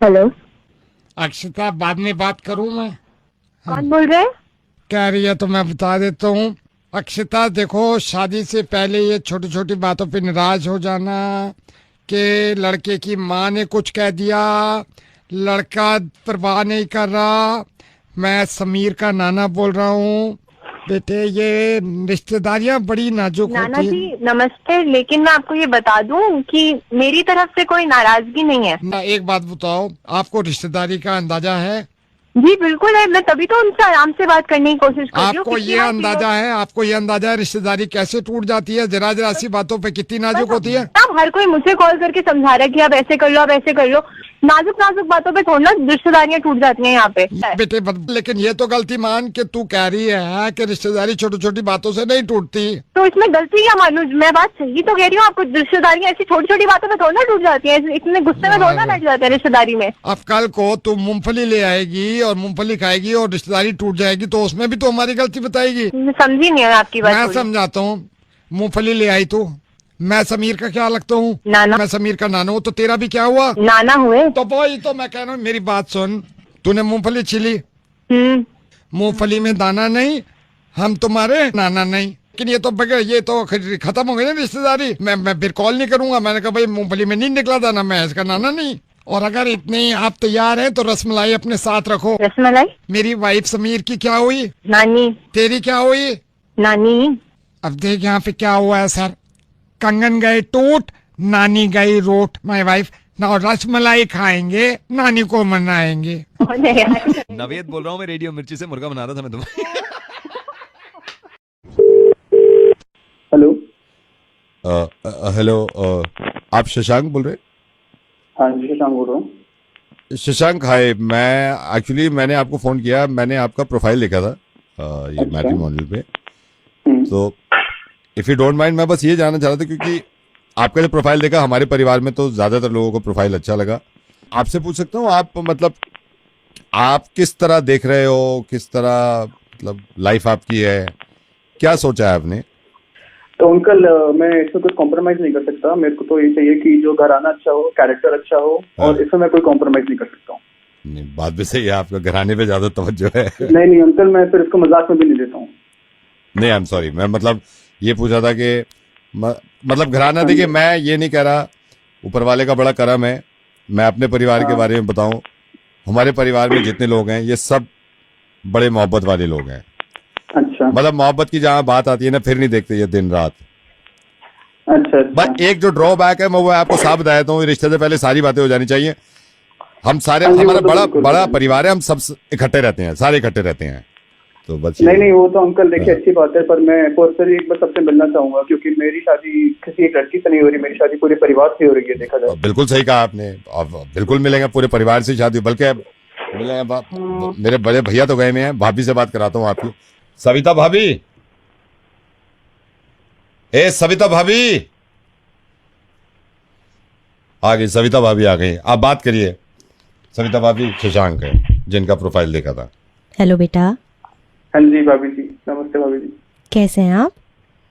Hello. अक्षता, बाद में बात करूं मैं? कौन बोल रहे हैं? कह रही है तो मैं बता देता हूँ। अक्षता देखो, शादी से पहले ये छोटी छोटी बातों पे नाराज हो जाना कि लड़के की माँ ने कुछ कह दिया, लड़का परवाह नहीं कर रहा। मैं समीर का नाना बोल रहा हूँ। बेटे, ये रिश्तेदारियां बड़ी नाजुक नाना होती जी हैं। नमस्ते, लेकिन मैं आपको ये बता दूं कि मेरी तरफ से कोई नाराजगी नहीं है। ना, एक बात बताओ, आपको रिश्तेदारी का अंदाजा है? जी बिल्कुल है, मैं तभी तो उनसे आराम से बात करने की कोशिश कर रही हूँ। आपको कितनी ये बार अंदाजा है, आपको ये अंदाजा है रिश्तेदारी कैसे टूट जाती है, जरा जरा सी बातों पे कितनी नाजुक होती है? अब हर कोई मुझे कॉल करके समझा रहा है कि आप ऐसे कर लो, आप ऐसे कर लो। नाजुक नाजुक बातों पे थोड़ा ना रिश्तेदारियां टूट जाती हैं यहाँ पे। बेटे लेकिन ये तो गलती मान के तू कह रही है कि रिश्तेदारी छोटी छोटी बातों से नहीं टूटती। तो इसमें गलती क्या मानूं? मैं बात सही तो कह रही हूँ आपको। रिश्तेदारियां ऐसी छोटी छोटी बातों पे थोड़ा ना टूट जाती हैं, इतने गुस्से में थोड़ा ना बैठ जाते हैं रिश्तेदारी में। अब कल को तू मूंगफली ले आएगी और मूंगफली खाएगी और रिश्तेदारी टूट जाएगी तो उसमें भी तो हमारी गलती बताएगी। समझी नहीं है आपकी बात मैं थोड़ी। समझाता हूँ। मूंगफली ले आई तू, मैं समीर का क्या लगता हूँ? नाना। मैं समीर का नाना हूँ, तो तेरा भी क्या हुआ? नाना हुए। तो वही तो मैं कह रहा हूँ, मेरी बात सुन। तूने मूंगफली छीली, मूंगफली में दाना नहीं, हम तुम्हारे नाना नहीं। लेकिन ये तो बगैर, ये तो खत्म हो गई ना रिश्तेदारी। मैं फिर कॉल नहीं करूंगा। मैंने कहा भाई मूंगफली में नहीं निकला दाना, मैं इसका नाना नहीं। और अगर इतने ही आप तैयार हैं तो रसमलाई अपने साथ रखो। रसमलाई? मेरी वाइफ समीर की क्या हुई? नानी। तेरी क्या हुई? नानी। अब देख यहाँ पे क्या हुआ है सर। कंगन गए टूट, नानी गई रोट। माय वाइफ ना, रसमलाई खाएंगे, नानी को मनाएंगे। नवेद बोल रहा हूँ मैं, रेडियो मिर्ची से मुर्गा बना रहा था मैं तुम्हें। हेलो। हेलो, आप शशांक बोल रहे हैं? हाँ जी, शशांक बोल रहा हूँ। शशांक, हाय। मैंने आपको फोन किया। मैंने आपका प्रोफाइल देखा था ये अच्छा। मैट्रिमोनियल पे। तो इफ यू डोंट माइंड, मैं बस ये जानना चाह रहा था क्योंकि आपका जो प्रोफाइल देखा, हमारे परिवार में तो ज्यादातर लोगों को प्रोफाइल अच्छा लगा। आपसे पूछ सकता हूँ, आप मतलब आप किस तरह देख रहे हो, किस तरह मतलब लाइफ आपकी है, क्या सोचा है आपने? तो अंकल, मैं इसमें कुछ कॉम्प्रोमाइज नहीं कर सकता। मेरे को तो ये चाहिए कि जो घराना अच्छा हो, कैरेक्टर अच्छा हो, और इसमें मैं कोई कॉम्प्रोमाइज नहीं कर सकता हूँ। नहीं, बात भी सही है, आपका घराने पे ज्यादा तवज्जो है। नहीं अंकल, मैं फिर इसको मजाक में भी नहीं देता हूँ। नहीं, आई एम सॉरी। मैं मतलब ये पूछा था कि मतलब घराना, देखिए मैं ये नहीं कह रहा, ऊपर वाले का बड़ा करम है। मैं अपने परिवार के बारे में बताऊं, हमारे परिवार में जितने लोग हैं ये सब बड़े मोहब्बत वाले लोग हैं। अच्छा। मतलब मोहब्बत की जहां बात आती है ना, फिर नहीं देखते ये दिन रात। अच्छा। बस एक जो ड्रॉबैक है मैं वो आपको साफ बताया हूँ, रिश्ते से पहले सारी बातें हो जानी चाहिए। हम सारे, हाँ जी, हमारा वो तो बड़ा बिल्कुल बड़ा बिल्कुल। परिवार है, हम सब इकट्ठे रहते हैं, सारे इकट्ठे रहते हैं। तो बस नहीं, वो तो अंकल देखिए अच्छी बात है, पर मैं पर्सनली एक बार सबसे मिलना चाहूंगा, क्योंकि मेरी शादी किसी एक लड़की से नहीं हो रही, मेरी शादी पूरे परिवार से हो रही है, देखा जाए। बिल्कुल सही कहा आपने। अब बिल्कुल मिलेंगे, पूरे परिवार से शादी, बल्कि मिलेंगे। मेरे बड़े भैया तो गए में हैं, भाभी से बात कराता हूँ आपकी। सविता भाभी, सविता भाभी आ गई। सविता भाभी आ गई, आप बात करिए। सविता भाभी शशांक है, जिनका प्रोफाइल देखा था। हेलो बेटा। हाँ जी भाभी जी, नमस्ते भाभी जी। कैसे हैं आप?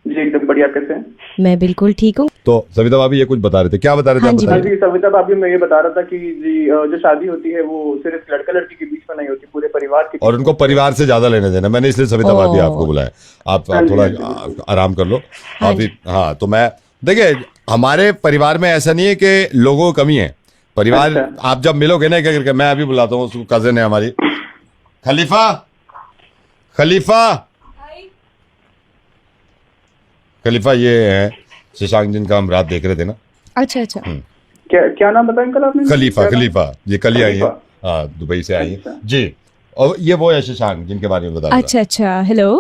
जी एकदम बढ़िया, कैसे हैं? मैं बिल्कुल ठीक हूँ। तो सविता भाभी ये कुछ बता रहे थे, क्या बता रहे थे? हाँ आप जी, हाँ बताइए। जी सविता भाभी, मैं ये बता रहा था कि जी जो शादी होती है वो सिर्फ लड़का लड़की के बीच में नहीं होती, पूरे परिवार के और उनको परिवार से ज्यादा लेने देना, मैंने इसलिए सविता भाभी आपको बुलाया। आप हाँ जी, थोड़ा हाँ जी, बिल्कुल। आराम कर लो हाँ अभी। हाँ, तो मैं देखिए, हमारे परिवार में ऐसा नहीं है कि लोगों की कमी है। परिवार अच्छा। आप जब मिलोगे ना, क्या करके मैं अभी बुलाता हूँ, उसको कजन है हमारी, खलीफा। खलीफा, खलीफा ये है शशांक, जिनका हम रात देख रहे थे ना। अच्छा अच्छा। क्या क्या नाम बताया अंकल आपने? खलीफा, क्या नाम? खलीफा, ये कल ही आई है। खलीफा। हाँ, दुबई से आई है अच्छा। जी। और ये वो है शशांक, जिनके बारे में बता रहा था। अच्छा अच्छा। हेलो।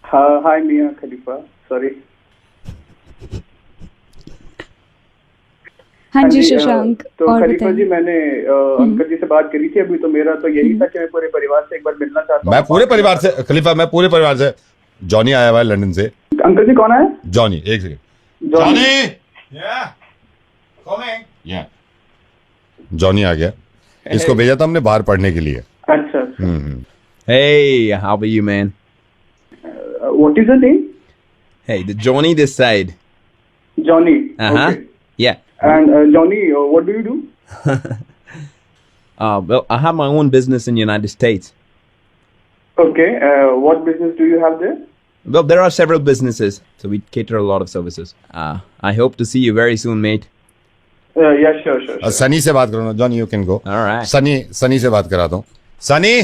हाँ, हाय मियां खलीफा, सॉरी। हाँ जी शशांक, तो और खलीफा जी, बताइए। मैंने अंकल जी से बात करी थी अभी, तो मेरा तो यही था कि मैं पूरे परिवार से एक बार मिलना चाहता हूँ। मैं पूरे परिवार से, खलीफा मैं पूरे परिवार से। जॉनी आया हुआ है लंदन से। अंकल जी कौन है? जॉनी, एक सेकंड। जॉनी आ गया। इसको भेजा था हमने बाहर पढ़ने के लिए। अच्छा। Hey, how are you, man? What is the name? Hey, the Johnny this side. Johnny. Uh huh. Yeah. And Johnny, what do you do? Well, I have my own business in the United States. Okay. What business do you have there? Well, there are several businesses, so we cater a lot of services. I hope to see you very soon, mate. Yeah, sure. Sunny से बात करो ना, John you can go. All right. Sunny से बात कराता हूँ. सनी,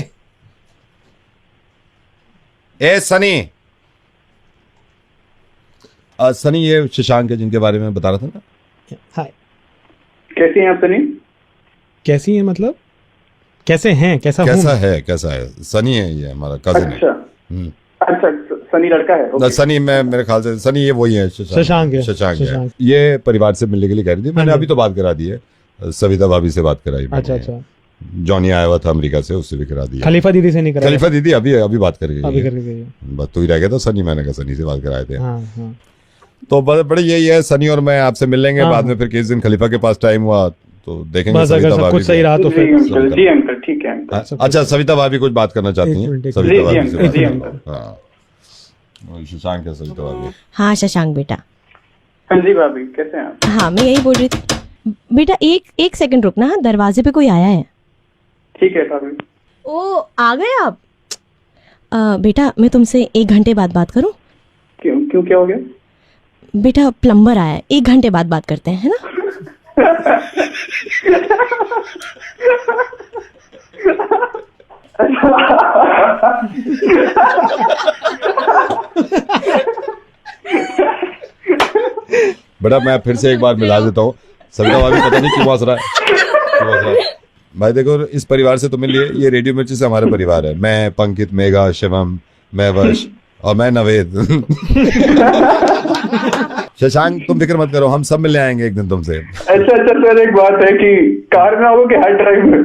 ए सनी. सनी ये शशांक है जिनके बारे में बता रहा था ना. हाय. कैसी हैं आप सनी? कैसी है मतलब? कैसे हैं? कैसा है सनी है, ये हमारा कजिन है. अच्छा, सनी लड़का है. ना, सनी मैं मेरे ख्याल से सनी ये वही है, शशांक है. ये परिवार से मिलने के लिए कह रही थी. मैंने अभी तो बात करा दी है, सविता भाभी से बात कराई. अच्छा. जॉनी आया हुआ था अमेरिका से, उससे भी करा दिया. खलीफा दीदी से नहीं करा? खलीफा दीदी अभी बात कर अभी करके गई. बस तू ही रह गया था सनी, मैंने कहा सनी से बात कराए थे. हाँ. तो बड़े यही है, सनी और मैं आपसे मिल लेंगे बाद में. फिर किस दिन खलीफा के पास टाइम हुआ तो देखेंगे. बस अगर सब कुछ सही रहा तो फिर. जी अंकल, ठीक है अंकल. अच्छा, सविता भाभी कुछ बात करना चाहती हैं? सविता भाभी से बात करो. हाँ, शशांक है सविता भाभी. हाँ शशांक बेटा. हाँ जी भाभी, कैसे हैं आप? हाँ मैं यही बोल रही थी बेटा, एक सेकंड रुकना. हाँ, दरवाजे पे कोई आया है. ठीक है भाभी. ओ आ गए आप. बेटा मैं तुमसे 1 घंटे बाद बात करूं? क्यों क्या हो गया? बेटा प्लम्बर आया है, 1 घंटे बाद बात करते हैं, है ना? बेटा मैं फिर से एक बार मिला देता हूँ. सविता भाभी पता नहीं क्यों हंस रहा है. भाई देखो, इस परिवार से तुम्हें लिए, ये रेडियो मिर्ची से हमारा परिवार है. मैं पंकित, मेघा, शिवम, मैं वर्ष और मैं नवेद. शशांक तुम फिक्र मत करो, हम सब मिलने आएंगे एक दिन तुमसे. अच्छा सर, एक बात है कि कार में आओगे कि हार्ड ड्राइव में?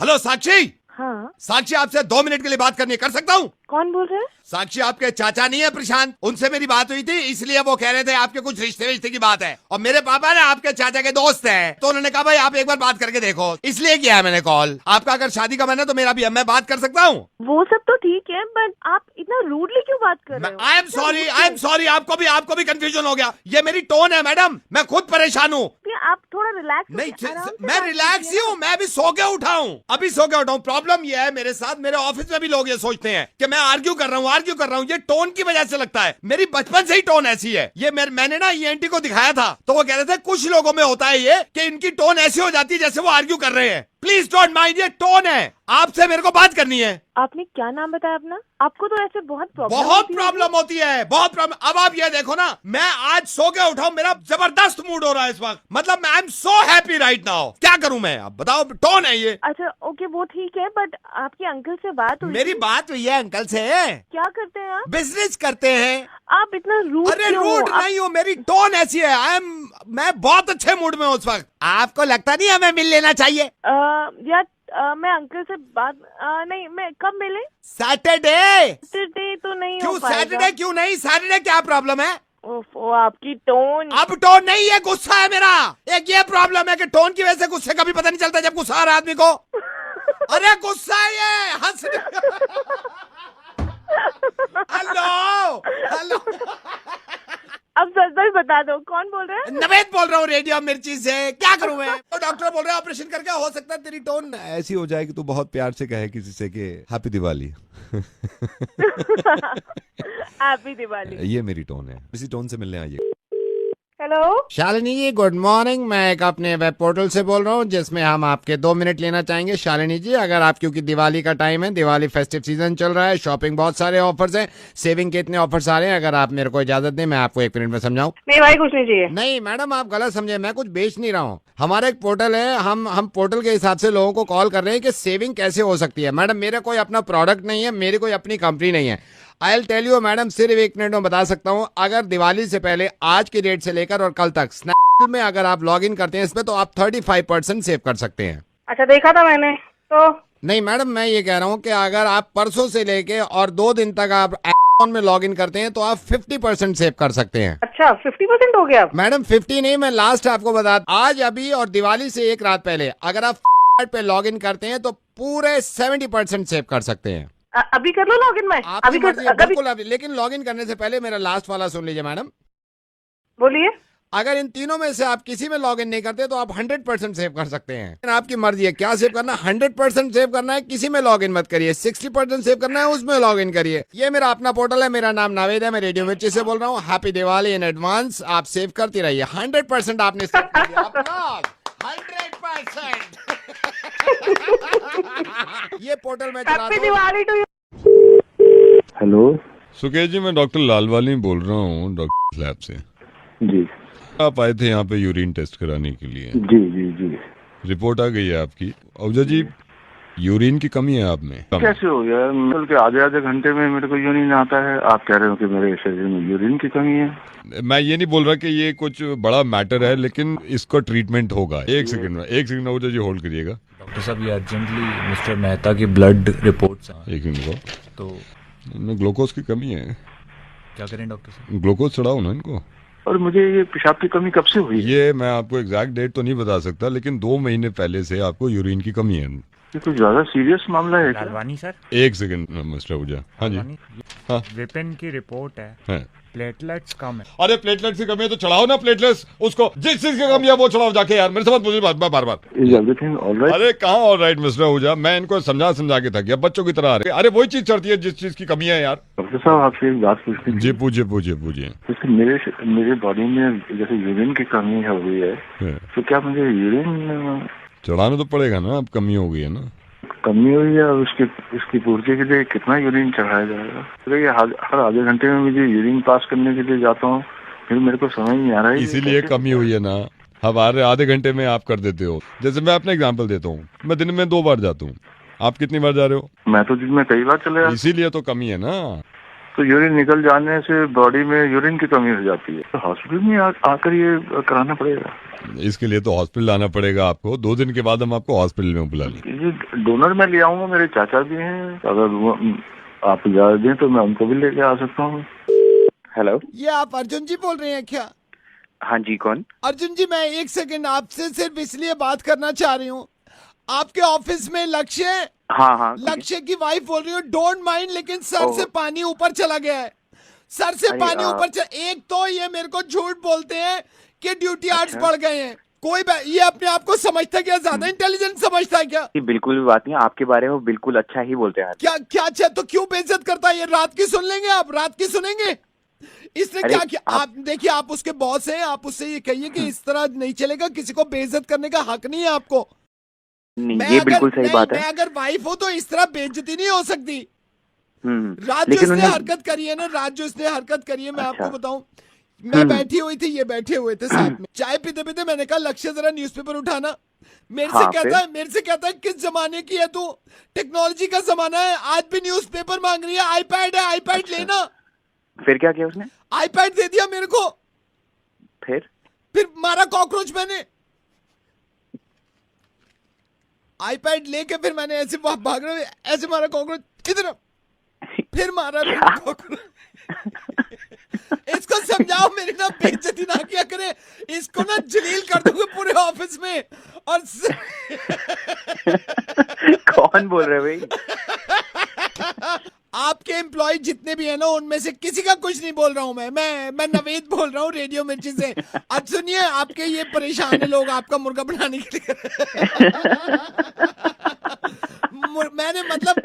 हेलो साक्षी. हाँ, साक्षी आपसे 2 मिनट के लिए बात करनी है, कर सकता हूँ? कौन बोल रहे हैं? साक्षी आपके चाचा नहीं है प्रशांत, उनसे मेरी बात हुई थी, इसलिए वो कह रहे थे आपके कुछ रिश्ते की बात है. और मेरे पापा ना आपके चाचा के दोस्त हैं, तो उन्होंने कहा भाई आप एक बार बात करके देखो, इसलिए किया है मैंने कॉल. आपका अगर शादी का मन है तो मेरा भी है, मैं बात कर सकता हूँ. वो सब तो ठीक है, बट आप इतना रूडली क्यों बात कर रहे हो? आई एम सॉरी, आपको भी कंफ्यूजन हो गया. ये मेरी टोन है मैडम, मैं खुद परेशान हूँ. आप थोड़ा रिलैक्स. नहीं, मैं रिलैक्स ही हूँ, मैं अभी सो के उठा हूँ, प्रॉब्लम ये है मेरे साथ, मेरे ऑफिस में भी लोग ये सोचते हैं कि मैं आर्ग्यू कर रहा हूँ. ये टोन की वजह से लगता है, मेरी बचपन से ही टोन ऐसी है. ये मैंने ना ENT को दिखाया था, तो वो कह रहे थे कुछ लोगों में होता है ये कि इनकी टोन ऐसी हो जाती है जैसे वो आर्ग्यू कर रहे हैं. प्लीज डोंट माइंड, ये टोन है, आपसे मेरे को बात करनी है. आपने क्या नाम बताया अपना? आपको तो ऐसे बहुत प्रॉब्लम होती है, बहुत प्रॉब्लम. अब आप ये देखो ना, मैं आज सो के उठाऊं, मेरा जबरदस्त मूड हो रहा है इस वक्त. मतलब I am so happy right now. क्या करूं मैं, आप बताओ. टोन है ये. अच्छा ओके, वो ठीक है, बट आपके अंकल से बात हुई? मेरी बात हुई है अंकल से. क्या करते हैं आप? बिजनेस करते हैं. आप इतना रूड? अरे रूड नहीं हूँ, मेरी टोन ऐसी है. मैं बहुत अच्छे मूड में हूँ उस वक्त. आपको लगता नहीं हमें मिल लेना चाहिए? यार मैं अंकल से बात नहीं, मैं कब मिले? सैटरडे तो नहीं. क्यों सैटरडे क्यों नहीं? सैटरडे क्या प्रॉब्लम है? ओफो, आपकी टोन. अब टोन नहीं है, गुस्सा है मेरा. एक ये प्रॉब्लम है कि टोन की वजह से गुस्से का भी पता नहीं चलता जब गुस्सा आ रहा आदमी को. अरे गुस्सा है ये, हंस. हेलो अब सच बता दो, कौन बोल रहे हैं? नवेद बोल रहा हूँ रेडियो मिर्ची से. क्या करूँ मैं? तो डॉक्टर बोल रहे हैं ऑपरेशन करके हो सकता है तेरी टोन ऐसी हो जाए कि तू बहुत प्यार से कहे किसी से कि हैप्पी दिवाली. हैप्पी दिवाली. ये मेरी टोन है, इसी टोन से मिलने आइए. हेलो शालिनी जी, गुड मॉर्निंग. मैं एक अपने वेब पोर्टल से बोल रहा हूँ जिसमें हम आपके 2 मिनट लेना चाहेंगे. शालिनी जी, अगर आप, क्योंकि दिवाली का टाइम है, दिवाली फेस्टिव सीजन चल रहा है, शॉपिंग बहुत सारे ऑफर्स हैं, सेविंग के इतने ऑफर्स आ रहे हैं, अगर आप मेरे को इजाजत दें मैं आपको 1 मिनट में समझाऊं. नहीं भाई, कुछ नहीं चाहिए. नहीं मैडम, आप गलत समझे, मैं कुछ बेच नहीं रहा हूँ. हमारा एक पोर्टल है, हम पोर्टल के हिसाब से लोगों को कॉल कर रहे हैं कि सेविंग कैसे हो सकती है. मैडम मेरा कोई अपना प्रोडक्ट नहीं है, मेरी कोई अपनी कंपनी नहीं है. I will tell you madam, सिर्फ 1 मिनट में बता सकता हूँ. अगर दिवाली से पहले आज की डेट से लेकर और कल तक स्नैपडील में अगर आप लॉग इन करते हैं इसमें, तो आप 35% सेव कर सकते हैं. अच्छा, देखा था मैंने तो. नहीं मैडम, मैं ये कह रहा हूँ कि अगर आप परसों से लेके और 2 दिन तक आप Amazon में लॉग इन करते हैं तो आप 50% सेव कर सकते हैं. अच्छा 50% हो गया? मैडम 50 नहीं, मैं लास्ट आपको बता, आज अभी और दिवाली से 1 रात पहले अगर आप पे लॉग इन करते हैं तो पूरे 70% सेव कर सकते हैं. अभी कर लो लॉग इन. मैं बिल्कुल अभी, लेकिन लॉग इन करने से पहले मेरा लास्ट वाला सुन लीजिए मैडम. बोलिए. अगर इन तीनों में से आप किसी में लॉगिन नहीं करते तो आप 100% सेव कर सकते हैं। आपकी मर्जी है क्या सेव करना, 100% सेव करना है, किसी में लॉगिन मत करिए। 60% सेव करना है, उसमें लॉगिन करिए। ये मेरा अपना पोर्टल है, मेरा नाम नावेद है, मैं रेडियो मिर्ची से बोल रहा हूँ। Happy Diwali in advance. आप सेव करती रहिए। 100% आपने सेव कर दिया। Applause! 100%। ये पोर्टल में चलाता हैप्पी हूँ। Diwali to you. Hello Sukesh ji, मैं डॉक्टर लालवानी बोल रहा हूँ, डॉक्टर लैब से। जी आप आए थे यहाँ पे यूरिन टेस्ट कराने के लिए। जी जी जी। रिपोर्ट आ गई है आपकी। अफजा जी, यूरिन की कमी है आप में। कैसे हो गया? मतलब के आधे घंटे में मेरे को यूरिन आता है, आप कह रहे हो कि मेरे शरीर में यूरिन की कमी है। मैं ये नहीं बोल रहा कि ये कुछ बड़ा मैटर है, लेकिन इसका ट्रीटमेंट होगा। एक सेकंड में अफजा जी होल्ड करिएगा। डॉक्टर साहब, ये अर्जेंटली मिस्टर मेहता की ब्लड रिपोर्ट्स हैं। एक मिनट को, तो इनमें ग्लूकोज की कमी है। क्या करें डॉक्टर साहब? ग्लूकोज चढ़ाओ ना इनको। और मुझे ये पेशाब की कमी कब से हुई है? ये मैं आपको एग्जैक्ट डेट तो नहीं बता सकता, लेकिन 2 महीने पहले से आपको यूरिन की कमी है। ये कुछ ज्यादा सीरियस मामला है क्या? लालवानी सर। एक सेकंड मिस्टर अफजा। हाँ जी। हाँ। विपिन की रिपोर्ट है, है। प्लेटलेट्स कम है। अरे प्लेटलेट्स की कमी है तो चढ़ाओ ना प्लेटलेट्स। उसको जिस चीज की कमी है वो चढ़ाओ जाके यार। मेरे से मत पूछिए बार बार। Is everything all right? अरे कहाँ ऑल राइट मिस्टर अहूजा, मैं इनको समझा के थक गया, बच्चों की तरह आ रहे। अरे वही चीज चढ़ती है जिस चीज की कमी है यार। डॉक्टर साहब, आपसे एक बात पूछनी थी। जी पूछिए। जैसे मेरे बॉडी में जैसे यूरिन की कमी हुई है, तो क्या मुझे यूरिन चढ़ाना तो पड़ेगा ना, अब कमी हो गई है ना। कमी हुई है, और उसकी पूर्ति के लिए कितना यूरिन चढ़ाया जाएगा? तो ये हर आधे घंटे में मुझे यूरिन पास करने के लिए जाता हूँ, फिर मेरे को समझ नहीं आ रहा है। इसीलिए कमी हुई है ना। हमारे आधे घंटे में आप कर देते हो। जैसे मैं अपना एग्जांपल देता हूँ, मैं दिन में 2 बार जाता हूँ। आप कितनी बार जा रहे हो? मैं तो दिन में कई बार चले जाता। इसीलिए तो कमी है ना। तो यूरिन निकल जाने से बॉडी में यूरिन की कमी हो जाती है, तो हॉस्पिटल में आकर ये कराना पड़ेगा। इसके लिए तो हॉस्पिटल आना पड़ेगा आपको। 2 दिन के बाद हम आपको हॉस्पिटल में बुला लेंगे। ये डोनर मैं ले आऊंगा, मेरे चाचा भी हैं, अगर वो आप इजाजत दें तो मैं उनको भी लेके आ सकता हूँ। हेलो, ये आप अर्जुन जी बोल रहे हैं क्या? हाँ जी, कौन? अर्जुन जी, मैं 1 सेकंड आपसे सिर्फ इसलिए बात करना चाह रही हूँ। आपके ऑफिस में लक्ष्य है? हाँ। लक्ष्य की वाइफ बोल रही हूँ। डोंट माइंड, लेकिन सर से पानी ऊपर चला गया है। सर से पानी ऊपर एक तो ये मेरे को झूठ बोलते हैं कि ड्यूटी आवर्स बढ़ गए हैं। ये अपने आप को समझता है क्या? ज्यादा इंटेलिजेंट समझता है क्या? बिल्कुल भी बात नहीं, आपके बारे में बिल्कुल अच्छा ही बोलते हैं। क्या अच्छा? तो क्यों बेइज्जत करता है? ये रात की सुन लेंगे आप, रात की सुनेंगे। इसने क्या किया? आप देखिए, आप उसके बॉस हैं, आप उससे ये कहिए कि इस तरह नहीं चलेगा, किसी को बेइज्जत करने का हक नहीं है आपको। नहीं, ये बिल्कुल सही बात है। मैं अगर वाइफ हो तो इस तरह बेइज्जती नहीं हो सकती। रात जो लेकिन इसने हरकत करी है ना, मैं आपको बताऊं, मैं बैठी हुई थी, ये बैठे हुए थे साथ में, चाय पीते पीते मैंने कहा लक्ष्य जरा न्यूज़पेपर उठाना। मेरे से कहता है किस जमाने की है तू? टेक्नोलॉजी का जमाना है, आज भी न्यूज़पेपर मांग रही है। आईपैड है, आईपैड लेना। फिर क्या किया उसने? आईपैड दे दिया मेरे को। फिर मारा कॉकरोच मैंने। आईपैड लेके फिर मैंने ऐसे भाग रहे, ऐसे मारा कॉकरोच, इधर फिर मारा कॉकरोच। इसको समझाओ मेरी ना बेइज्जती ना किया करे, इसको ना जलील कर दूंगा पूरे ऑफिस में। और कौन बोल रहे भाई? आपके एम्प्लॉय जितने भी है ना, उनमें से किसी का कुछ नहीं बोल रहा हूँ मैं नवेद बोल रहा हूँ रेडियो मिर्ची से। आज सुनिए, आपके ये परेशान है लोग आपका मुर्गा बनाने के लिए। मैंने मतलब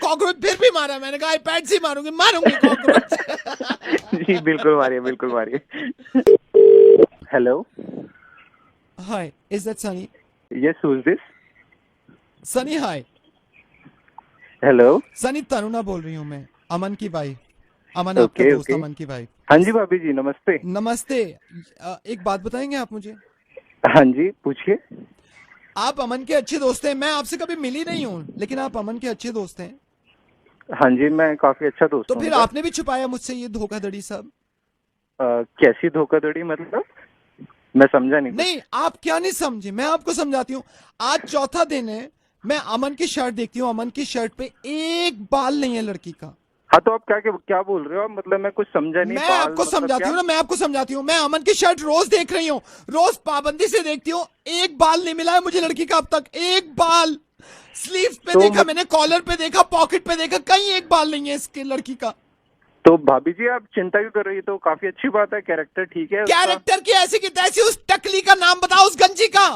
कॉकरोच फिर भी मारा। मैंने कहा आईपैड से मारूंगी कॉकरोच। जी बिल्कुल मारिए। Hello, hi, is that Sunny? Yes, who is this? Sunny, hi. Hello Sunny, Taruna बोल रही हूँ मैं, अमन की वाइफ। अमन आपका दोस्त, अमन की वाइफ। हाँ जी भाभी जी, नमस्ते। नमस्ते। एक बात बताएंगे आप मुझे? हाँ जी, पूछिए। आप अमन के अच्छे दोस्त हैं। मैं आपसे कभी मिली नहीं हूँ, लेकिन आप अमन के अच्छे दोस्त हैं। हाँ जी, मैं काफी अच्छा दोस्त हूँ। तो फिर आपने भी छुपाया मुझसे ये धोखाधड़ी सब? कैसी धोखाधड़ी? मतलब मैं समझा नहीं। आप क्या नहीं समझे, मैं आपको समझाती हूँ। आज चौथा दिन है, मैं अमन की शर्ट देखती हूँ, अमन की शर्ट पे एक बाल नहीं है लड़की का। हाँ, तो आप क्या बोल रहे हो? मतलब मैं कुछ समझा नहीं। मैं आपको समझाती हूँ मैं अमन की शर्ट रोज देख रही हूँ, रोज पाबंदी से देखती हूँ। एक बाल नहीं मिला है मुझे लड़की का अब तक, एक बाल। स्लीव्स पे देखा मैंने, कॉलर पे देखा, पॉकेट पे देखा, कहीं एक बाल नहीं है इसके लड़की का। तो भाभी जी आप चिंता क्यों कर रही है, तो काफी अच्छी बात है, कैरेक्टर ठीक है उसका। कैरेक्टर की ऐसी की तैसी, उस टकली का नाम बताओ, उस गंजी का।